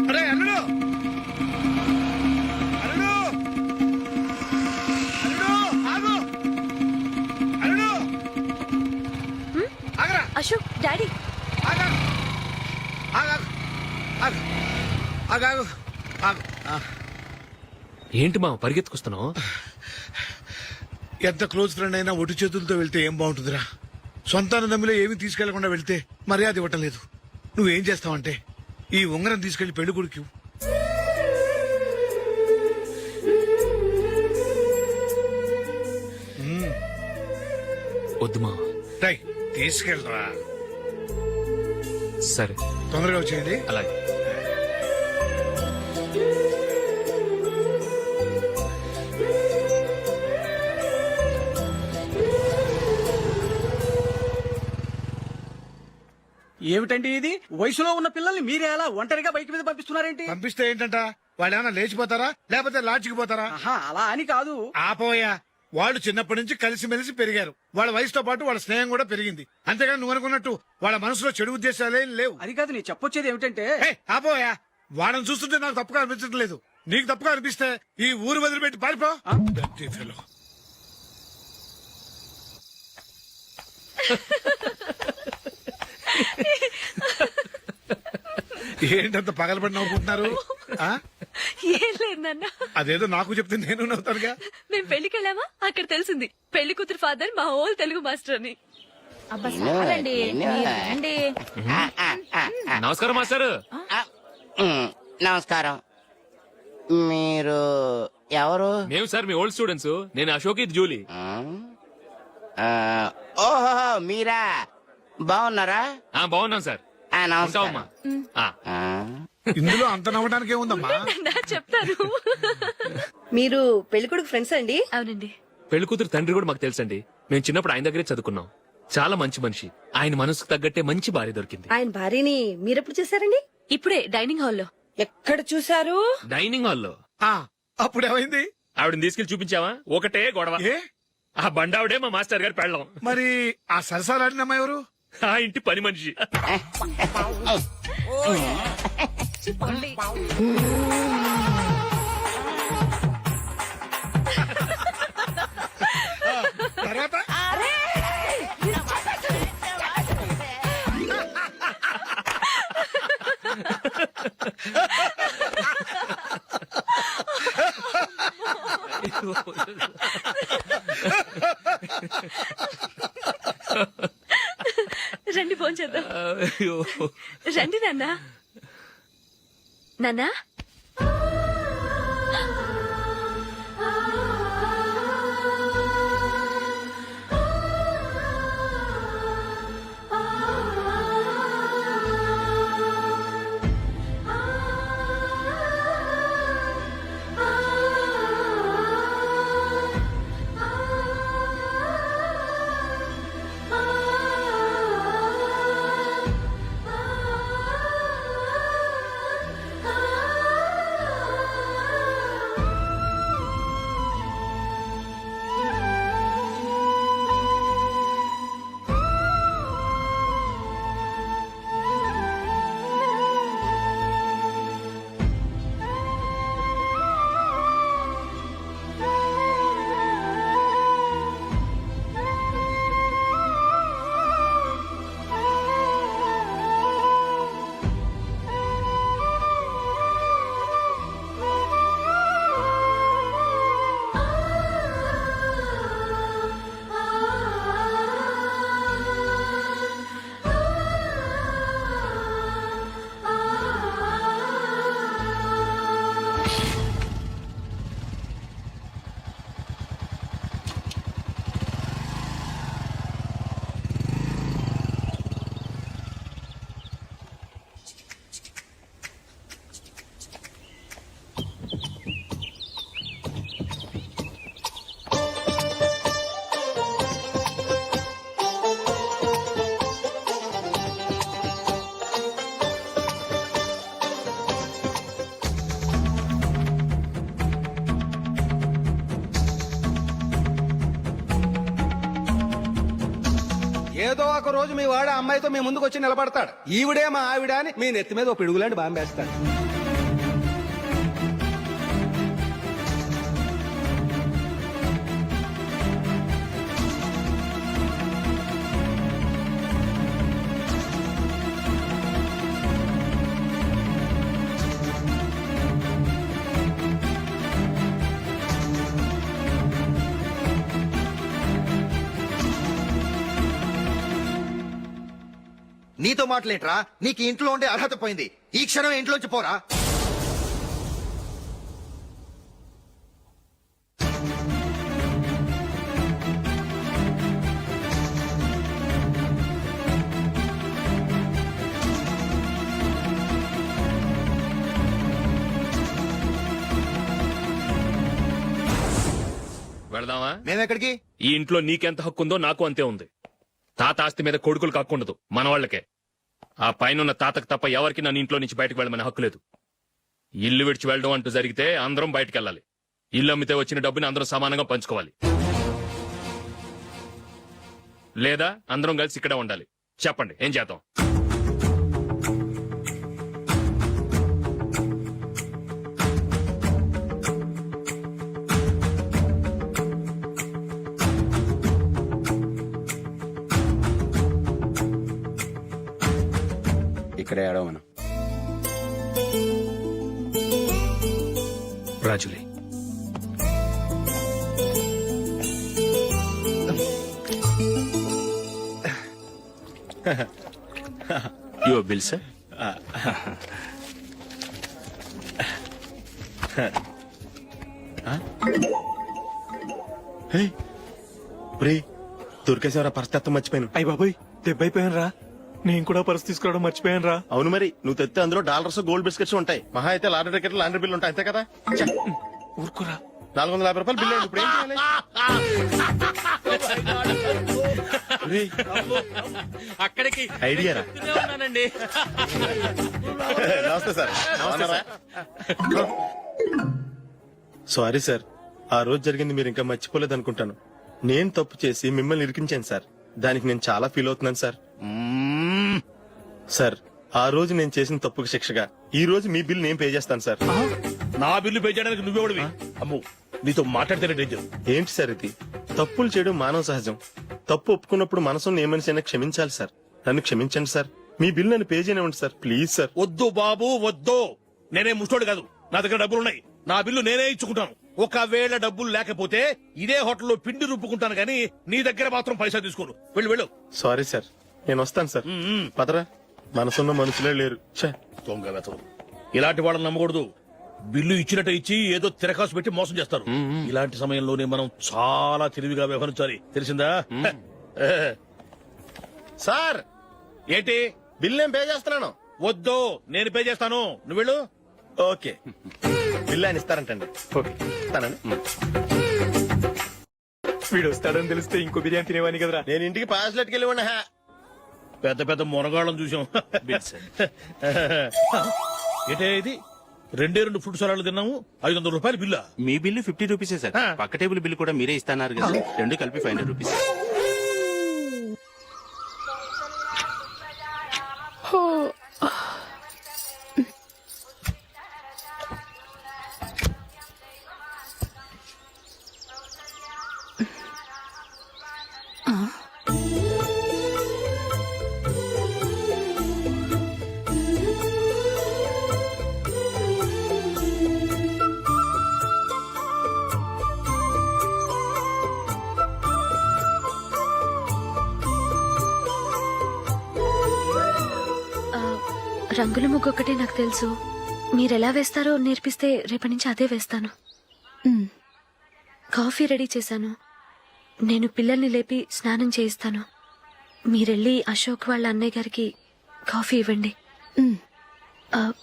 అరే అల్లుడు, అల్లుడు, అల్లుడు, ఆగు, అల్లుడు, ఆగరా, అశోక్, డాడీ. ఆగా, ఆగా, ఆగు, ఆగాగు, ఆగు. ఏంటి మావ పరిగెత్తుకొస్తున్నావు? ఎంత క్లోజ్ ఫ్రెండ్ అయినా ఒటి చేతులతో వెళ్తే ఏం బాగుంటుందిరా? సొంతాన దమ్మిలో ఏమీ తీసుకెళ్లకుండా వెళ్తే మర్యాద ఇవ్వటం లేదు. నువ్వేం చేస్తావంటే ఈ ఉంగరం తీసుకెళ్లి పెళ్లి కొడుకు. వద్దు మావ. తీసుకెళ్ళరా. సరే, తొందరగా వచ్చేయండి. అలాగే. ఏమిటండి ఇది? వయసులో ఉన్న పిల్లల్ని మీరే అలా ఒంటరిగా బైక్ మీద పంపిస్తున్నారేంటి? పంపిస్తే ఏంటంట, వాళ్ళు ఏమైనా లేచిపోతారా లేకపోతే లాడ్జికి పోతారా? అలా అని కాదు. ఆపోయా, వాళ్ళు చిన్నప్పటి నుంచి కలిసిమెలిసి పెరిగారు. వాళ్ళ వయసుతో పాటు వాళ్ళ స్నేహం కూడా పెరిగింది. అంతేగాని నువ్వు అనుకున్నట్టు వాళ్ళ మనసులో చెడు ఉద్దేశాలేం లేవు. అది కాదు, నేను చెప్పొచ్చేది ఏమిటంటే, ఆపోయా, వాళ్ళని చూస్తుంటే నాకు తప్పుగా అనిపించడం లేదు. నీకు తప్పుగా అనిపిస్తే ఈ ఊరు వదిలిపెట్టి పారిపో. Dirty fellow. ఏంటంత పగలబడి నవ్వుకుంటున్నారు? ఏం లేదు నాన్న. అదేదో నాకు చెప్తే నేను నవ్వుతానుగా. మేము పెళ్లికి వెళ్ళామా, అక్కడ తెలిసింది పెళ్లి కూతురు ఫాదర్ మా హోల్ తెలుగు మాస్టర్ అని. నమస్కారం మాస్టర్. నమస్కారం. మీరు ఎవరు మేము సార్ మీ ఓల్డ్ స్టూడెంట్స్. నేను అశోక్, ఇది జూలీ. ఓహో మీరా, బాగున్నారా? బాగున్నాం సార్. ఉంటావమ్మా. ఇందులో అంత నవ్వడానికి ఏముందమ్మా? చెప్తారు. మీరు పెళ్లికొడుకు ఫ్రెండ్స్ అండి? అవునండి. పెళ్లి కూతురు తండ్రి కూడా మాకు తెలుసండి. మేము చిన్నప్పుడు ఆయన దగ్గరే చదువుకున్నాం. చాలా మంచి మనిషి. ఆయన మనసుకు తగ్గట్టే మంచి భార్య దొరికింది. ఆయన భార్యని మీరెప్పుడు చూసారండి? ఇప్పుడే డైనింగ్ హాల్లో. ఎక్కడ చూసారు? డైనింగ్ హాల్లో. అప్పుడు ఏమైంది? ఆవిడని తీసుకెళ్లి చూపించావా? ఒకటే గొడవ. ఏ ఆ బండావిడే మా మాస్టర్ గారు పెళ్ళం. మరి ఆ సరసాలాడిన అమ్మాయి ఎవరు? ఆ ఇంటి పని మనిషి. తర్వాత రండి ఫోన్ చేద్దాం. రండి నాన్న. నాన్న ఏదో ఒక రోజు మీ వాడు అమ్మాయితో మీ ముందుకు వచ్చి నిలబడతాడు. ఈవిడే మా ఆవిడ అని మీ నెత్తి మీద ఓ పిడుగులాంటి బాంబేస్తాడు. నీతో మాటలేంట్రా? నీకు ఇంట్లో ఉండే అర్హత పోయింది. ఈ క్షణం ఇంట్లోంచి పోరా. వెళదామా? మేమెక్కడికి? ఈ ఇంట్లో నీకెంత హక్కు ఉందో నాకు అంతే ఉంది. తాత ఆస్తి మీద కొడుకులు కాకుండదు, మన వాళ్లకే. ఆ పైన తాతకు తప్ప ఎవరికి నన్ను ఇంట్లో నుంచి బయటకు వెళ్ళమని హక్కు లేదు. ఇల్లు విడిచి వెళ్ళడం అంటూ జరిగితే అందరం బయటకు వెళ్ళాలి. ఇల్లు అమ్మితే వచ్చిన డబ్బుని అందరం సమానంగా పంచుకోవాలి. లేదా అందరం కలిసి ఇక్కడే ఉండాలి. చెప్పండి, ఏం చేద్దాం? ఇక్కడే ఆడమను. రాజులే, యువర్ బిల్ సార్. దొరికేసేవరా పరిస్థితి మర్చిపోయాను. అయ్య బాబాయ్ దెబ్బైపోయాను రా. నేను కూడా పర్స్ తీసుకురావడం మర్చిపోయాను రా. అవును మరి, నువ్వు తెస్తే అందులో డాలర్స్ గోల్డ్ బిస్కెట్స్ ఉంటాయి. మహా అయితే లాటరీ టికెట్ లాండ్రీ బిల్లు ఉంటాయి, అంతే కదా. ఊరుకురా. 450 రూపాయలు బిల్లు. ఇప్పుడు ఏం చేయాలి? రేయ్, అక్కడికి ఐడియా రా. ఉన్నానండి. నమస్తే సార్. బాగున్నారా? సారీ సార్, ఆ రోజు జరిగింది మీరు ఇంకా మర్చిపోలేదు అనుకుంటాను. నేను తప్పు చేసి మిమ్మల్ని ఇరికించాను సార్. దానికి నేను చాలా ఫీల్ అవుతున్నాను సార్. సార్, ఆ రోజు నేను చేసిన తప్పుకి శిక్షగా ఈ రోజు మీ బిల్ నేను పే చేస్తాను సార్. నా బిల్లు పే చేయడానికి నువ్వెవడివి? అమ్మో, నీతో మాట్లాడితేనే డేంజర్. ఏంటి సార్ ఇది? తప్పులు చేయడం మానవ సహజం. తప్పు ఒప్పుకున్నప్పుడు మనసును ఏ మనిషి అయినా క్షమించాలి సార్. నన్ను క్షమించండి సార్. మీ బిల్ నన్ను పే చేయనివ్వండి సార్, ప్లీజ్ సార్. వద్దు బాబు వద్దు. నేనే ముష్టోడు కాదు, నా దగ్గర డబ్బులున్నాయి. నా బిల్లు నేనే ఇచ్చుకుంటాను. ఒకవేళ డబ్బులు లేకపోతే ఇదే హోటల్లో పిండి రుబ్బుకుంటాను కానీ నీ దగ్గర మాత్రం పైసా తీసుకోను. వెళ్ళు వెళ్ళు. సారీ సార్, నేను వస్తాను సార్. పదరా, మనసున్న మనుషులే లేరు. ఛే. దొంగ వెతవు. ఇలాంటి వాళ్ళని నమ్మకూడదు. బిల్లు ఇచ్చినట్టు ఇచ్చి ఏదో తిరకాసు పెట్టి మోసం చేస్తారు. ఇలాంటి సమయంలోనే మనం చాలా తెలివిగా వ్యవహరించాలి, తెలిసిందా? సార్, ఏంటి? బిల్ నేను పే చేస్తున్నాను. వద్దు, నేను పే చేస్తాను. నువ్వు వెళ్ళు. ఓకే, బిల్ ఆయన ఇస్తారంటండి. ఓకే, ఇస్తానండి. వీడు వస్తాడని తెలిస్తే ఇంకో బిర్యానీ తినేవాని కదరా. నేను ఇంటికి పాస్లెట్కి వెళ్ళి ఉన్నా. పెద్ద పెద్ద మునగాళ్ళం చూసాం. ఏంటే ఇది? 2 ఫుడ్ సలాడ్లు తిన్నాము, 500 రూపాయలు బిల్లా? మీ బిల్లు 50 రూపీసే సార్. పక్క టేబుల్ బిల్లు కూడా మీరే ఇస్తున్నారు కదా, రెండు కలిపి 500 రూపీస్. రంగుల ముగ్గు ఒకటే నాకు తెలుసు. మీరెలా వేస్తారో నేర్పిస్తే రేపటి నుంచి అదే వేస్తాను. కాఫీ రెడీ చేశాను. నేను పిల్లల్ని లేపి స్నానం చేయిస్తాను. మీరెళ్ళి అశోక్ వాళ్ళ అన్నయ్య గారికి కాఫీ ఇవ్వండి.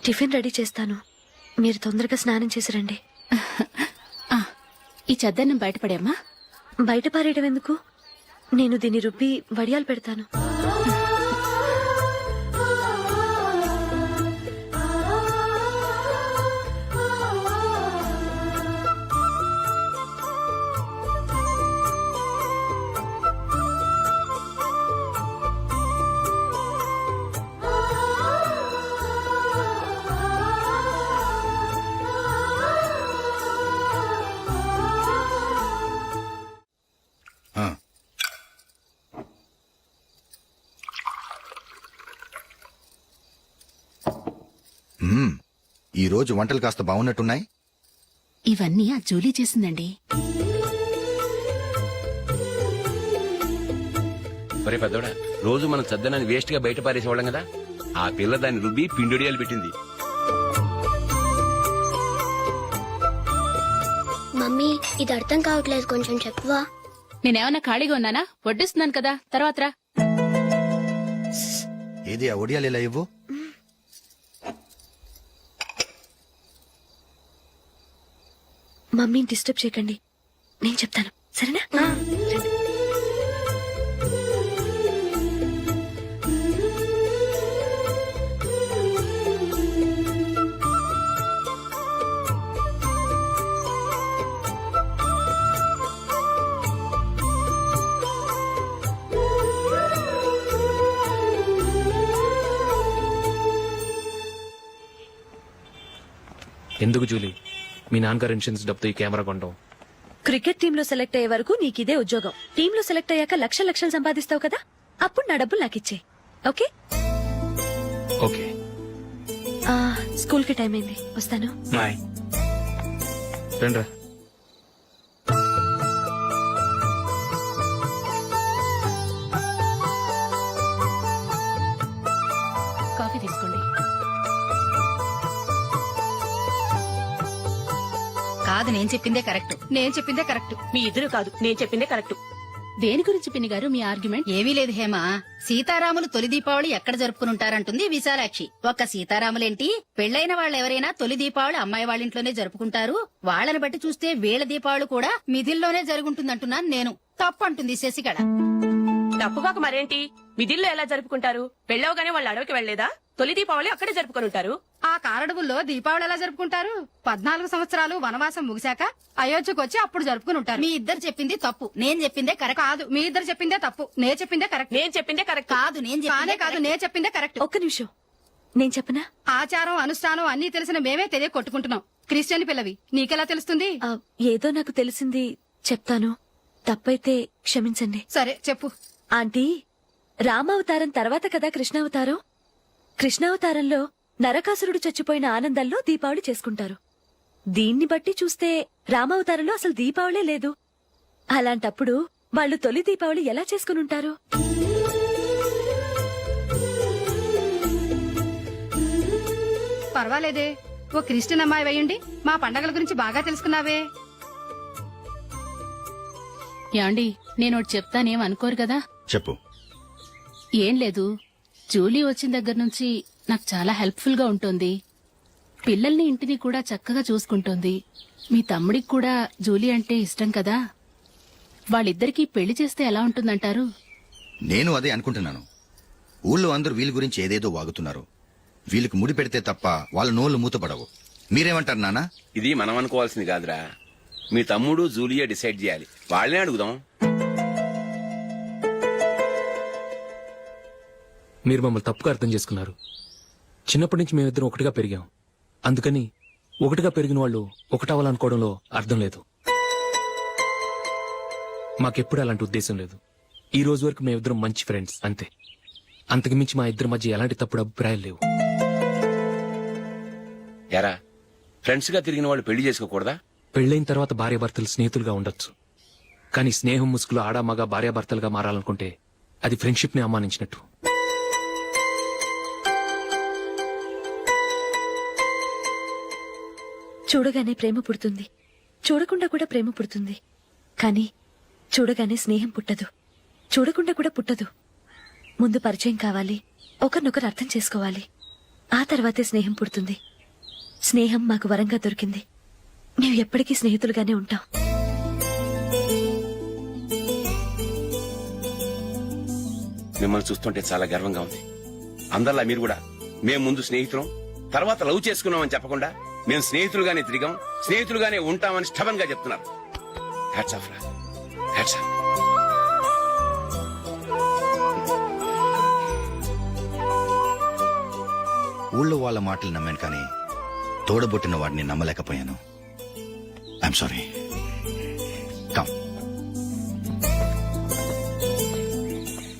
టిఫిన్ రెడీ చేస్తాను. మీరు తొందరగా స్నానం చేసి రండి. ఈ చెద్దన్నం బయటపడేమ్మా. బయట పారేయడం ఎందుకు? నేను దీన్ని రుబ్బి వడియాలు పెడతాను. ఈ రోజు వంటలు కాస్త బాగున్నట్టున్నాయి. ఇవన్నీ ఆ జూలీ చేసిందండి. ఒరే పెద్దోడా, రోజు మనం చద్దనాన్ని వేస్ట్ గా బయట పారేసేవాళ్ళం కదా, ఆ పిల్ల దాన్ని రుబ్బి పిండిడియాలు పెట్టింది. మమ్మీ, ఇది అర్థం కావట్లేదు, కొంచెం చెప్పవా? నేనేమన్నా ఖాళీగా ఉన్నానా? వడ్డిస్తున్నాను కదా, తర్వాత రా. ఏది ఆ ఒడియాలు ఇలా ఇవ్వు. మమ్మీని డిస్టర్బ్ చేయకండి, నేను చెప్తాను, సరేనా? ఎందుకు జూలీ మీ నాన్నగారు ఇన్సూరెన్స్ డబ్బుతో ఈ కెమెరా కొనడం? క్రికెట్ టీంలో సెలెక్ట్ అయ్యే వరకు నీకిదే ఉద్యోగం. టీంలో సెలెక్ట్ అయ్యాక లక్షలు సంపాదిస్తావు కదా, అప్పుడు నా డబ్బులు నాకు ఇచ్చే. ఓకే? ఓకే. స్కూల్ కి టైం అయింది, వస్తాను. బాయ్. రండ్రా. కాఫీ తీసుకోండి. కాదు నేను చెప్పిందే కరెక్ట్. నేను చెప్పిందే కరెక్ట్. మీ ఇద్దరు కాదు, నేను చెప్పిందే కరెక్ట్. దేని గురించి పిన్ని గారు మీ ఆర్గ్యుమెంట్? ఏమీ లేదు హేమ. సీతారాములు తొలి దీపావళి ఎక్కడ జరుపుకుంటారంటుంది విశాలాక్షి. ఒక్క సీతారాములేంటి, పెళ్లైన వాళ్ళెవరైనా తొలి దీపావళి అమ్మాయి వాళ్ళ ఇంట్లోనే జరుపుకుంటారు. వాళ్ళని బట్టి చూస్తే వీళ్ళ దీపావళి కూడా మిథిల్లోనే జరుగుంటుందంటున్నాను నేను. తప్పు అంటుంది శశికళ. తప్పుగాక మరేంటి, మిదిల్లో ఎలా జరుపుకుంటారు? పెళ్ళవగానే వాళ్ళు అడవికి వెళ్లేదా? తొలి దీపావళి అక్కడే జరుపుకొని ఉంటారు. ఆ కారడవుల్లో దీపావళి ఎలా జరుపుకుంటారు? 14 సంవత్సరాలు వనవాసం ముగిశాక అయోధ్యకు వచ్చి అప్పుడు జరుపుకుని ఉంటారు. మీ ఇద్దరు చెప్పింది తప్పు, నేను చెప్పిందే కరెక్ట్. కాదు, మీ ఇద్దరు చెప్పిందే తప్పు, నేను చెప్పిందే కరెక్ట్. నేను చెప్పిందే కరెక్ట్. కాదు, నేను చెప్పిందే కరెక్ట్. ఒక్క నిమిషం, నేను చెప్పనా? ఆచారం అనుష్ఠానం అన్ని తెలిసిన మేమే తెలియ కొట్టుకుంటున్నాం. క్రిస్టియన్ పిల్లవి, నీకెలా తెలుస్తుంది? ఏదో నాకు తెలిసింది చెప్తాను, తప్పైతే క్షమించండి. సరే చెప్పు. ఆంటీ, రామావతారం తర్వాత కదా కృష్ణావతారం. కృష్ణావతారంలో నరకాసురుడు చచ్చిపోయిన ఆనందంలో దీపావళి చేసుకుంటారు. దీన్ని బట్టి చూస్తే రామావతారంలో అసలు దీపావళే లేదు. అలాంటప్పుడు వాళ్ళు తొలి దీపావళి ఎలా చేసుకునుంటారు? పర్వాలేదే, ఓ క్రిస్టియన్ అమ్మాయి అయ్యుండి మా పండగల గురించి బాగా తెలుసుకున్నావే. యాండి, నేను చెప్తానేం అనుకోరు కదా? చెప్పు. ఏం లేదు, జూలీ వచ్చిన దగ్గర నుంచి నాకు చాలా హెల్ప్ఫుల్ గా ఉంటుంది. పిల్లల్ని ఇంటిని కూడా చక్కగా చూసుకుంటోంది. మీ తమ్ముడికి కూడా జూలీ అంటే ఇష్టం కదా. వాళ్ళిద్దరికీ పెళ్లి చేస్తే ఎలా ఉంటుందంటారు? నేను అదే అనుకుంటున్నాను. ఊళ్ళో అందరూ వీళ్ళ గురించి ఏదేదో వాగుతున్నారు. వీళ్ళకి ముడి పెడితే తప్ప వాళ్ళ నోళ్లు మూతపడవు. మీరేమంటారు నాన్న? ఇది మనం అనుకోవాల్సింది కాదురా, మీ తమ్ముడు జూలియా డిసైడ్ చేయాలి. వాళ్ళనే అడుగుదాం. మీరు మమ్మల్ని తప్పుగా అర్థం చేసుకున్నారు. చిన్నప్పటి నుంచి మేమిద్దరం ఒకటిగా పెరిగాం. అందుకని ఒకటిగా పెరిగిన వాళ్ళు ఒకటవ్వాలనుకోవడంలో అర్థం లేదు. మాకెప్పుడు అలాంటి ఉద్దేశం లేదు. ఈ రోజు వరకు మేమిద్దరం మంచి ఫ్రెండ్స్ అంతే. అంతకుమించి మా ఇద్దరి మధ్య ఎలాంటి తప్పుడు అభిప్రాయాలు లేవు. ఎరా, ఫ్రెండ్స్ గా తిరిగిన వాళ్ళు పెళ్లి చేసుకోకూడదా? పెళ్లైన తర్వాత భార్యాభర్తలు స్నేహితులుగా ఉండొచ్చు. కానీ స్నేహం ముసుగులో ఆడామగా భార్యాభర్తలుగా మారాలనుకుంటే అది ఫ్రెండ్షిప్ ని అవమానించినట్టు. చూడగానే ప్రేమ పుడుతుంది, చూడకుండా కూడా ప్రేమ పుడుతుంది. కానీ చూడగానే స్నేహం పుట్టదు, చూడకుండా కూడా పుట్టదు. ముందు పరిచయం కావాలి, ఒకరినొకరు అర్థం చేసుకోవాలి. ఆ తర్వాతే స్నేహం పుడుతుంది. స్నేహం మాకు వరంగా దొరికింది. మేము ఎప్పటికీ స్నేహితులుగానే ఉంటాం. మిమ్మల్ని చూస్తుంటే చాలా గర్వంగా ఉంది. అందరిలా మీరు కూడా మేము ముందు స్నేహితులం, తర్వాత లవ్ చేసుకున్నామని చెప్పకుండా మేము స్నేహితులుగానే తిరిగాం, స్నేహితులుగానే ఉంటామని స్టబన్ గా చెప్తున్నారు. హ్యాట్స్ ఆఫ్ రా, హ్యాట్స్ ఆఫ్. ఊళ్ళో వాళ్ళ మాటలు నమ్మాను కానీ తోడబుట్టిన వాడిని నమ్మలేకపోయాను. I'm sorry. కమ్.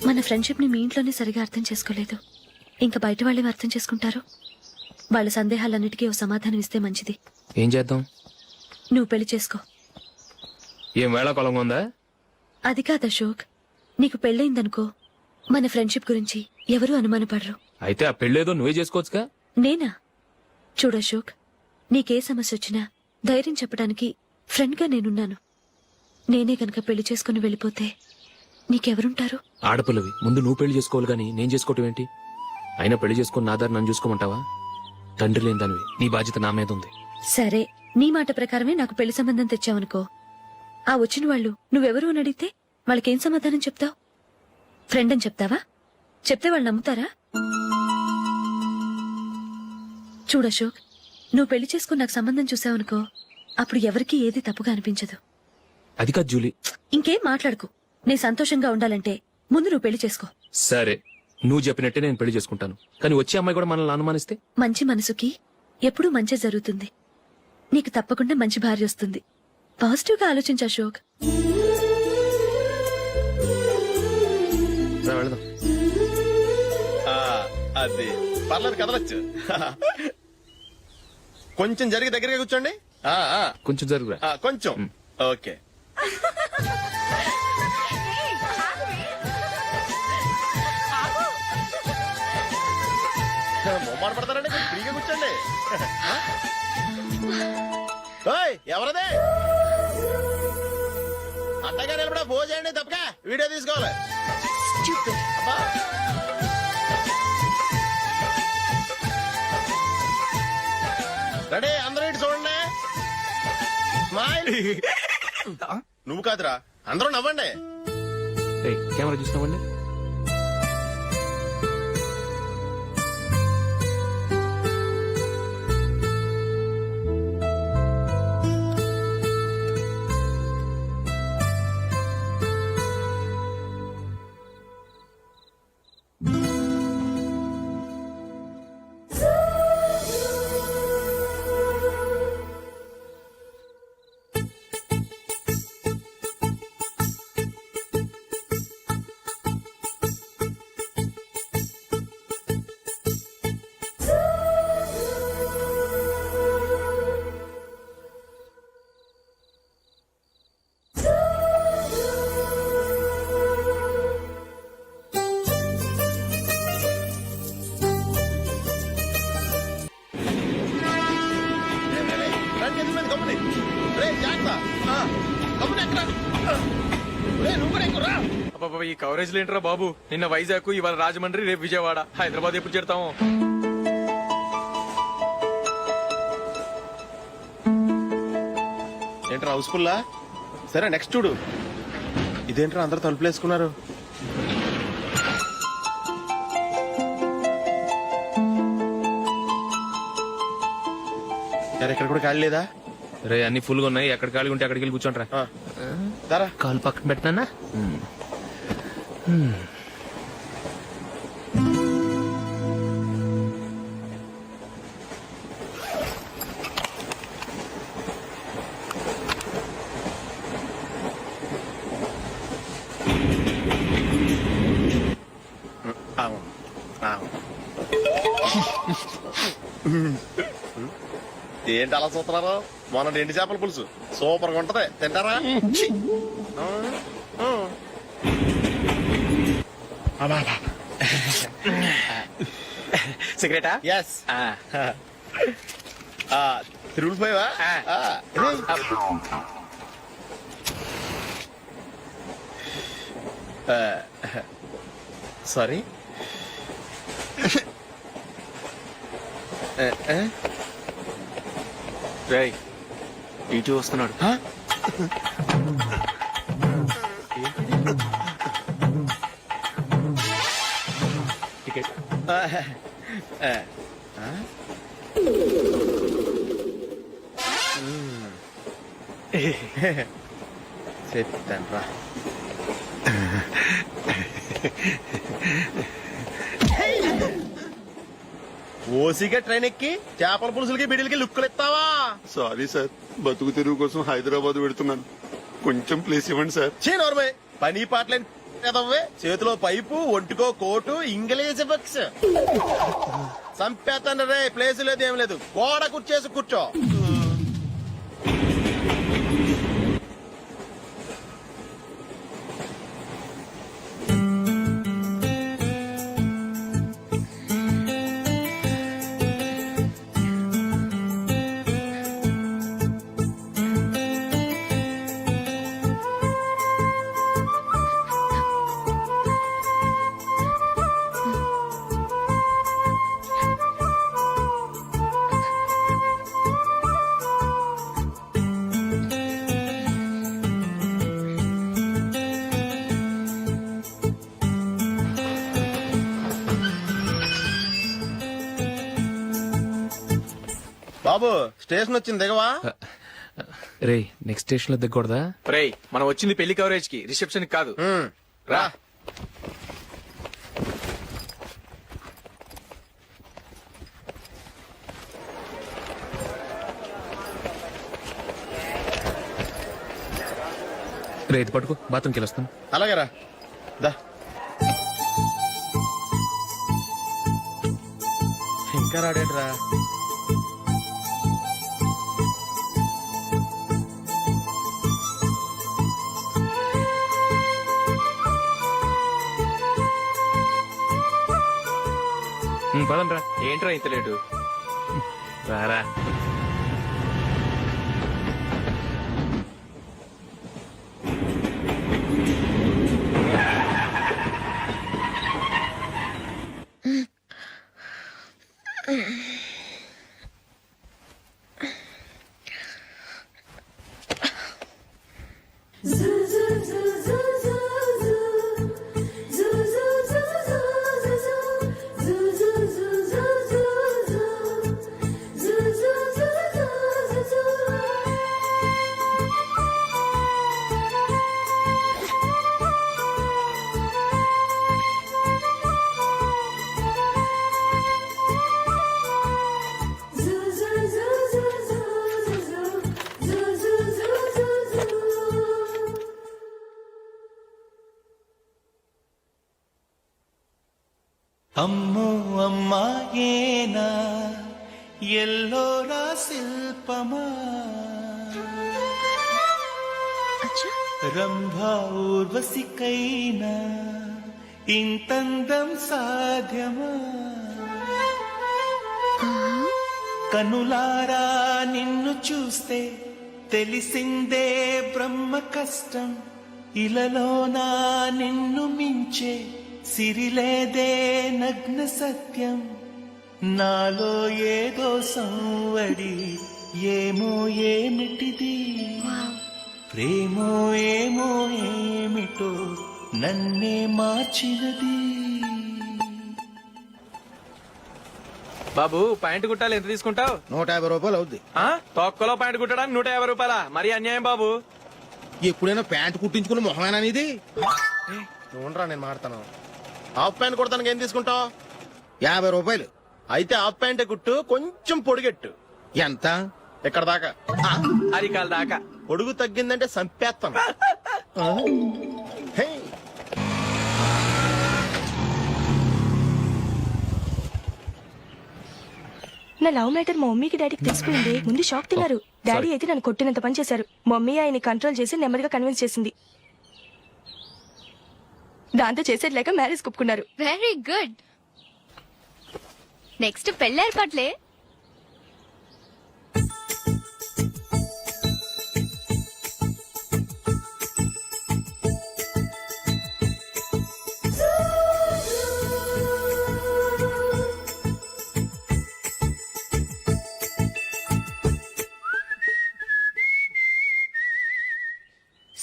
మన ఫ్రెండ్షిప్ ని మీ ఇంట్లోనే సరిగా అర్థం చేసుకోలేదు, ఇంకా బయట వాళ్ళేం అర్థం చేసుకుంటారు? వాళ్ళ సందేహాలన్నిటికీ ఓ సమాధానం ఇస్తే మంచిది. ఏం చేద్దాం? నువ్వు పెళ్లి చేసుకో. ఏం వేళాకొలంగా ఉందా? అది కాదు అశోక్, నీకు పెళ్ళయిందనుకో, మన ఫ్రెండ్షిప్ గురించి ఎవరూ అనుమానపడరు. అయితే ఆ పెళ్ళేదో నువ్వే చేసుకోవచ్చుగా. నేనా? చూడు అశోక్, నీకే సమస్య వచ్చినా ధైర్యం చెప్పడానికి ఫ్రెండ్ గా నేనున్నాను. నేనే గనక పెళ్లి చేసుకుని వెళ్ళిపోతే నీకెవరుంటారు? ఆడపిల్లవి, ముందు నువ్వు పెళ్లి చేసుకోవాలి గానీ నేను చేసుకోవటం ఏంటి? అయినా పెళ్లి చేసుకుని నా దారి నన్ను చూసుకోమంటావా? తండ్రి లేని దానివి, నీ బాధ్యత నా మీద ఉంది. సరే, నీ మాట ప్రకారమే నాకు పెళ్లి సంబంధం తెచ్చావనుకో, ఆ వచ్చిన వాళ్ళు నువ్వెవరు అని అడిగితే వాళ్ళకేం సమాధానం చెప్తావు? ఫ్రెండ్ అని చెప్తావా? చెప్తే వాళ్ళు నమ్ముతారా? చూడు అశోక్, నువ్వు పెళ్లి చేసుకుని నాకు సంబంధం చూసావనుకో, అప్పుడు ఎవరికీ ఏది తప్పుగా అనిపించదు. అది కాదు జూలీ. ఇంకేం మాట్లాడుకు. నేను సంతోషంగా ఉండాలంటే ముందు నువ్వు పెళ్లి చేసుకో. సరే, నువ్వు చెప్పినట్టే నేను పెళ్లి చేసుకుంటాను. కానీ వచ్చే అమ్మాయి కూడా మనల్ని అనుమానిస్తే? మంచి మనసుకి ఎప్పుడూ మంచి జరుగుతుంది. నీకు తప్పకుండా మంచి భార్య వస్తుంది. పాజిటివ్ గా ఆలోచించు అశోక్. రా, వెళదాం. అది పర్లేదు, కదలొచ్చు. కొంచెం జరిగి దగ్గరగా కూర్చోండి. కొంచెం జరుగురా. కొంచెం. ఓకే. మొమ్మాట పడతారండి, ఫ్రీగా కూర్చోండి. ఎవరదే అట్టగా నిలబడా భోజనండి తప్పగా వీడియో తీసుకోవాలి అబ్బా. రెడీ అందరూ ఇటు చూడండి స్మైల్. నువ్వు కాదురా అందరూ నవ్వండి. రేయ్, కెమెరా చూసినామండి. రండి, ఎదురు మీద గమ్ముని. రేయ్, జాగ్రత్త. గమ్మున ఎక్కరా. రేయ్, నువ్వు కూడా ఎక్కురా. అబ్బా ఈ కవరేజ్ లేంట్రా బాబు. నిన్న వైజాగ్, ఇవాళ రాజమండ్రి, రేపు విజయవాడ, హైదరాబాద్ ఎప్పుడు చేరుతాము? ఏంట్రా హౌస్ఫుల్లా? సరే నెక్స్ట్ చూడు. ఇదేంట్రా అందరు తలుపులు వేసుకున్నారు? ఇక్కడ కూడా ఖాళీ లేదా? రే, అన్ని ఫుల్ గా ఉన్నాయి. ఎక్కడ ఖాళీ ఉంటే అక్కడికి వెళ్ళి కూర్చోంటారా. దారా కాలు పక్కన పెట్టినా. ఏంటి అలా చూస్తున్నారు? మొన్న ఎండి చేపల పులుసు సూపర్ గా ఉంటది, తింటారా? సిగరెటా? ఎస్. తిరుగుపోయావా? సారీ. రేయ్, ఇటు వస్తున్నాడు. టికెట్. చెప్తాను రా. ఓసిగా ట్రైన్ ఎక్కి చేపల పులుసులకి బిడిలకి లుక్కులు ఇస్తావా? సారీ సార్, బతుకు తెరువు కోసం హైదరాబాద్ పెడుతున్నాను, కొంచెం ప్లేస్ ఇవ్వండి సార్. నోర్మే, పని పాటలేని కదవ్వే. చేతిలో పైపు, ఒంటికో కోటు, ఇంగ్లీష్ బుక్స్. సంపేతాను రే. ప్లేస్ లేదు, ఏం లేదు. గోడ కుర్చేసి కూర్చో. బాబు, స్టేషన్ వచ్చింది, దిగవా? రే, నెక్స్ట్ స్టేషన్ లో దిగకూడదా? రేయ్, మనం వచ్చింది పెళ్లి కవరేజ్ కి, రిసెప్షన్ కి కాదు. రా. రే, ఇది పట్టుకో, బాత్రూమ్కి వెళ్ళొస్తాను. అలాగే రా. దా. ఇంకా రాడేట్రా? పదండ్రా. ఏంట్రా ఇంత లేటు? రారా. అమ్మో అమ్మాయేనా ఎల్లోరా శిల్పమా అచ్చా రంభా ఊర్వశికైనా ఇంతందం సాధ్యమా కనులారా నిన్ను చూస్తే తెలిసిందే బ్రహ్మ కష్టం ఇలలోనా నిన్ను మించే సిరిలేదే నగ్న సత్యం నాలో ఏదో సంవడి ఏమో ఏమిటిది ప్రేమో ఏమో ఏమిటో నన్నే మార్చినది. బాబు ప్యాంట్ కుట్టాలి ఎంత తీసుకుంటావు? 150 రూపాయలు అవుద్ది. తొక్కలో ప్యాంట్ కుట్టడానికి 150 రూపాయల? మరి అన్యాయం బాబు. ఎప్పుడైనా ప్యాంట్ కుట్టించుకున్న మొహమేనా ఇది? చూడరా నేను మాడతాను. హాఫ్ ప్యాంట్ కుడతానికి ఏం తీసుకుంటావు? 50 రూపాయలు. అయితే హాఫ్ ప్యాంటే కుట్టు, కొంచెం పొడిగెట్టు. ఎంత? ఎక్కడ దాకా? అరికాల దాకా. పొడుగు తగ్గిందంటే సంపేస్తాను. హే. నా లవ్ మ్యాటర్ మా మమ్మీకి డాడీకి తెలిసిపోయింది. ముందు షాక్ తిన్నారు. డాడీ అయితే నన్ను కొట్టినంత పని చేశారు. మమ్మీ ఆయన్ని కంట్రోల్ చేసి నెమ్మదిగా కన్విన్స్ చేసింది. దాంతో చేసేది లేక మ్యారేజ్ ఒప్పుకున్నారు. Very good. నెక్స్ట్ పెళ్లి ఏర్పాట్లే.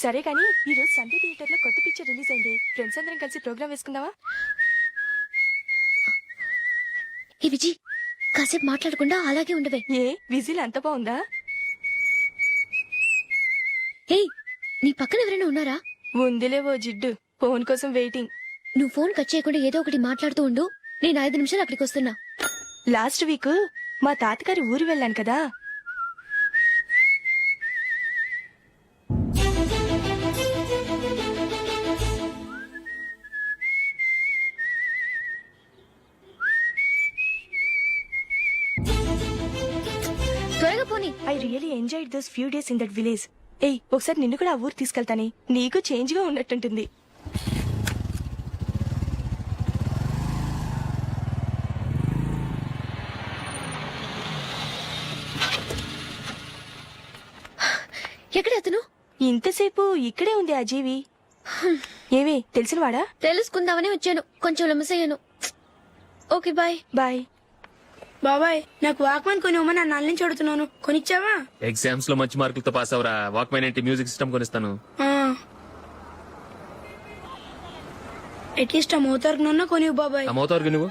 సరే కానీ ఈ రోజు సండే థియేటర్ లో కొత్త పిక్చర్ రిలీజ్ అయింది. ఫ్రెండ్స్ అందరం కలిసి ప్రోగ్రామ్ వేసుకుందామా? ఏ విజి, కాసేపు మాట్లాడకుండా అలాగే ఉండవే. ఏ విజిల్ అంత బాగుందా? ఏయ్, నీ పక్కన ఎవరైనా ఉన్నారా? ఉందిలే ఓ జిడ్డు. ఫోన్ కోసం వెయిటింగ్. నువ్వు ఫోన్ కట్ చేయకుండా ఏదో ఒకటి మాట్లాడుతూ ఉండు. నేను 5 నిమిషాలు అక్కడికి వస్తున్నా. లాస్ట్ వీక్ మా తాతగారి ఊరు వెళ్ళాను కదా. త్వరగా పోనీ. I really enjoyed those few days in that village. ఏయ్, ఒకసారి నిన్ను కూడా ఆ ఊరు తీసుకెళ్తానే. నీకు చేంజ్ గా ఉన్నట్టుంటుంది. ఎక్కడ అతను? ఇంతసేపు ఇక్కడే ఉంది ఆ జీవి. ఏవి తెలిసినవాడా? తెలుసుకుందామని వచ్చాను. కొంచెం లెమసయ్యాను. Okay bye. బాయ్. బాబాయ్, నాకు వాక్మన్ కొనివ్వమని నా నాన్న నుంచి అడుగుతున్నాను. కొనిచ్చావా? ఎగ్జామ్స్ లో మంచి మార్కులతో పాస్ అవరా. వాక్మెన్ ఏంటి, మ్యూజిక్ సిస్టమ్ కొనిస్తాను. అట్లీస్ట్ ఆ మోతారు కొనివ్వు బాబాయ్. ఆ మోతారు నువ్వు.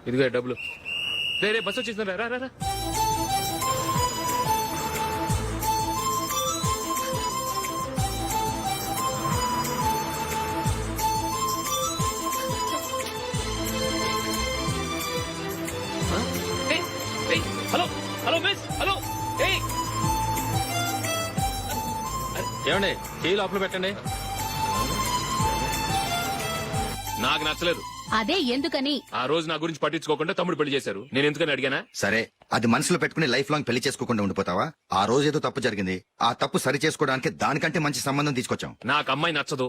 ఇదిగో డబ్బులు. రే బస్ వచ్చేసింది. రా రా రా. Hello hello miss, hello. ఏమండి, టీ లోపల పెట్టండి. నాకు నచ్చలేదు. అదే ఎందుకని? ఆ రోజు నా గురించి పట్టించుకోకుండా తమ్ముడు పెళ్లి చేశారు. నేను ఎందుకని అడిగానా? సరే, అది మనసులో పెట్టుకుని లైఫ్ లాంగ్ పెళ్లి చేసుకోకుండా ఉండిపోతావా? ఆ రోజు ఏదో తప్పు జరిగింది. ఆ తప్పు సరి చేసుకోవడానికి దానికంటే మంచి సంబంధం తీసుకొచ్చాం. నాకు అమ్మాయి నచ్చదు.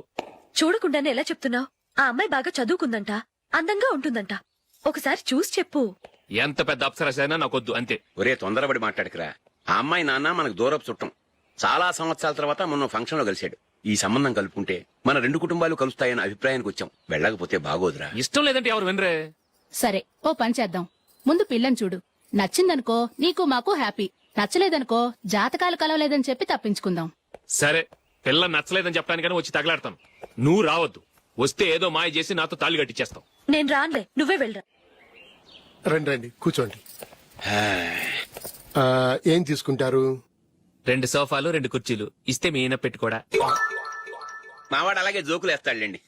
చూడకుండానే ఎలా చెప్తున్నావు? ఆ అమ్మాయి బాగా చదువుకుందంట, అందంగా ఉంటుందంట. ఒకసారి చూసి చెప్పు. ఎంత పెద్ద అప్సరసైనా నాకొద్దు, అంతే. ఒరే తొందరపడి మాట్లాడకురా. ఆ అమ్మాయి నాన్న మనకు దూరపు చుట్టం. చాలా సంవత్సరాల తర్వాత మొన్న ఫంక్షన్ లో కలిశాడు. ఈ సంబంధం కలుపుకుంటే మన 2 కుటుంబాలు కలుస్తాయన్న అభిప్రాయానికి వచ్చాం. వెళ్ళకపోతే బాగోదురా. ఇష్టం లేదంటే ఎవరు వినరే. సరే, ఓ పని చేద్దాం. ముందు పిల్లని చూడు. నచ్చిందనుకో నీకు మాకు హ్యాపీ. నచ్చలేదనుకో జాతకాలు కలవలేదని చెప్పి తప్పించుకుందాం. సరే, పిల్ల నచ్చలేదని చెప్పడానికని వచ్చి తగలాడతాను. నువ్వు రావద్దు. వస్తే ఏదో మాయ చేసి నాతో తాళి కట్టించేస్తావు. నేను రానులే, నువ్వే వెళ్ళరా. రండి రండి, కూర్చోండి. ఏం తీసుకుంటారు? 2 సోఫాలు 2 కుర్చీలు ఇస్తే మీ ఈయన పెట్టుకోడా. మావాడు అలాగే జోకులు వేస్తాడులేండి.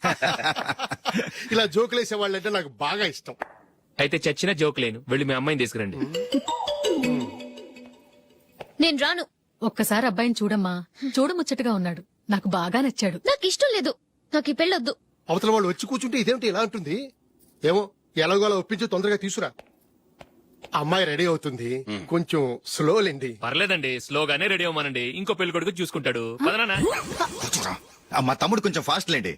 ఇలా జోకులేసే వాళ్ళంటే నాకు బాగా ఇష్టం. అయితే చచ్చిన జోక్ లేను, వెళ్ళి మీ అమ్మాయిని తీసుకురండి. నేను రాను. ఒక్కసారి అబ్బాయిని చూడమ్మా, చూడముచ్చటగా ఉన్నాడు, నాకు బాగా నచ్చాడు. నాకు ఇష్టం లేదు, నాకు ఈ పెళ్ళొద్దు. అవతల వాళ్ళు వచ్చి కూర్చుంటే ఇదేమిటి ఇలా ఉంటుంది? ఏమో ఎలాగోలా ఒప్పించి తొందరగా తీసురా. అమ్మాయి రెడీ అవుతుంది, కొంచెం స్లో లేండి. పర్లేదండి, స్లోగానే రెడీ అవ్వమానండి, ఇంకో పెళ్లి కొడుకు చూసుకుంటాడు. పదనా. కూర్చోరా. మా తమ్ముడు కొంచెం ఫాస్ట్ లేండి.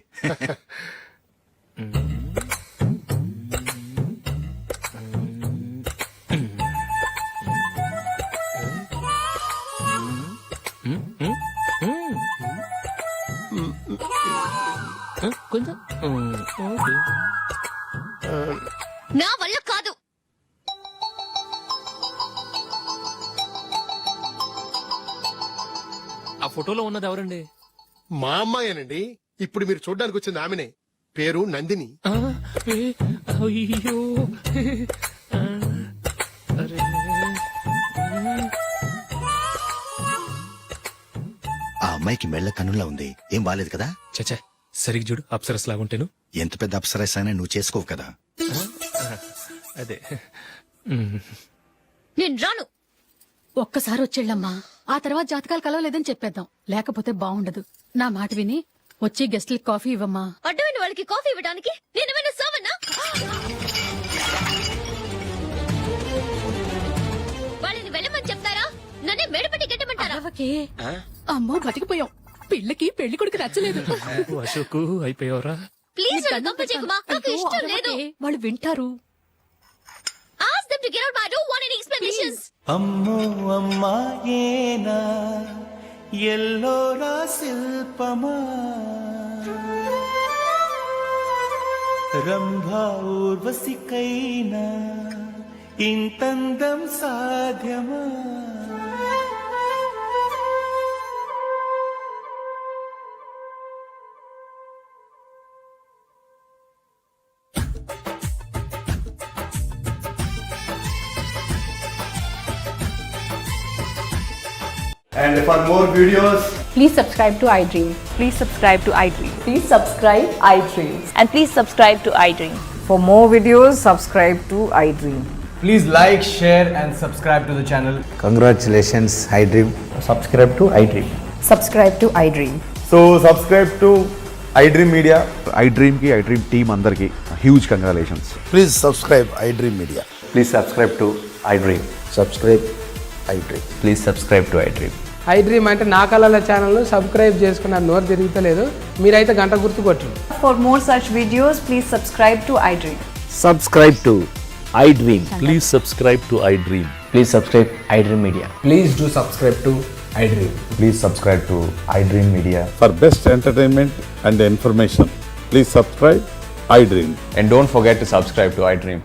కొంచెం నా వల్ల కాదు. ఆ ఫోటోలో ఉన్నది ఎవరండి? మా అమ్మాయేనండి. ఇప్పుడు మీరు చూడడానికి వచ్చింది ఆమెనే. పేరు నందిని. అయ్యో ఆ అమ్మాయికి మెళ్ళ కన్నులా ఉంది, ఏం బాలేదు కదా? చచ్చా, సరిగ్గా చూడు, అప్సరస్ లాగుంటేను. ఎంత పెద్ద అప్సరస్ అయినా నువ్వు చేసుకోవు కదా. అదే. నేను రాను. ఒక్కసారి వచ్చేళ్ళమ్మా, ఆ తర్వాత జాతకాలు కలవలేదని చెప్పేద్దాం, లేకపోతే బాగుండదు. నా మాట విని వచ్చి గెస్ట్లకి కాఫీ ఇవ్వమ్మా. అడ్డమైన వాళ్ళకి కాఫీ ఇవ్వడానికి నేనేమైనా సోమన్నా? వాళ్ళని వెళ్ళమని చెప్తారా, నన్నే మేడపట్టి గెట్టమంటారా? అరవకే. అమ్మో బతికిపోయాం, పిల్లకి పెళ్లి కొడుకు నచ్చలేదు. అశోక్ అయిపోయావరా? ప్లీజ్ నన్ను గొప్ప చేయకుమా, నాకు అయ్యో, ఇష్టం లేదు. అరవకే, వాళ్ళు వింటారు. Ask them to get out, but I don't want any explanations. అమ్మో అమ్మాయేనా ఎల్లోరా శిల్పమా రంభా ఊర్వశికైనా ఇంతందం సాధ్యమా? And for more videos, Please subscribe to iDream. Please subscribe to iDream. Please subscribe iDream. And please subscribe to iDream. For more videos, subscribe to iDream. Please like, share and subscribe to the channel. Congratulations iDream. Subscribe to iDream. Subscribe to iDream. so subscribe to iDream Media. iDream ki iDream team andarki huge congratulations. Please subscribe iDream media. Please subscribe to iDream. Subscribe iDream. Please subscribe to iDream. iDream అంటే నా కళల channel subscribe చేసుకున్న నోరు తిరుగుతలేదు, మీరైతే గంట గుర్తు కొట్టండి. For more such videos, please subscribe to iDream. Subscribe to iDream. Please subscribe to iDream. Please subscribe iDream Media. Please do subscribe to iDream. Please subscribe to iDream Media. For best entertainment and information, please subscribe iDream. And don't forget to subscribe to iDream.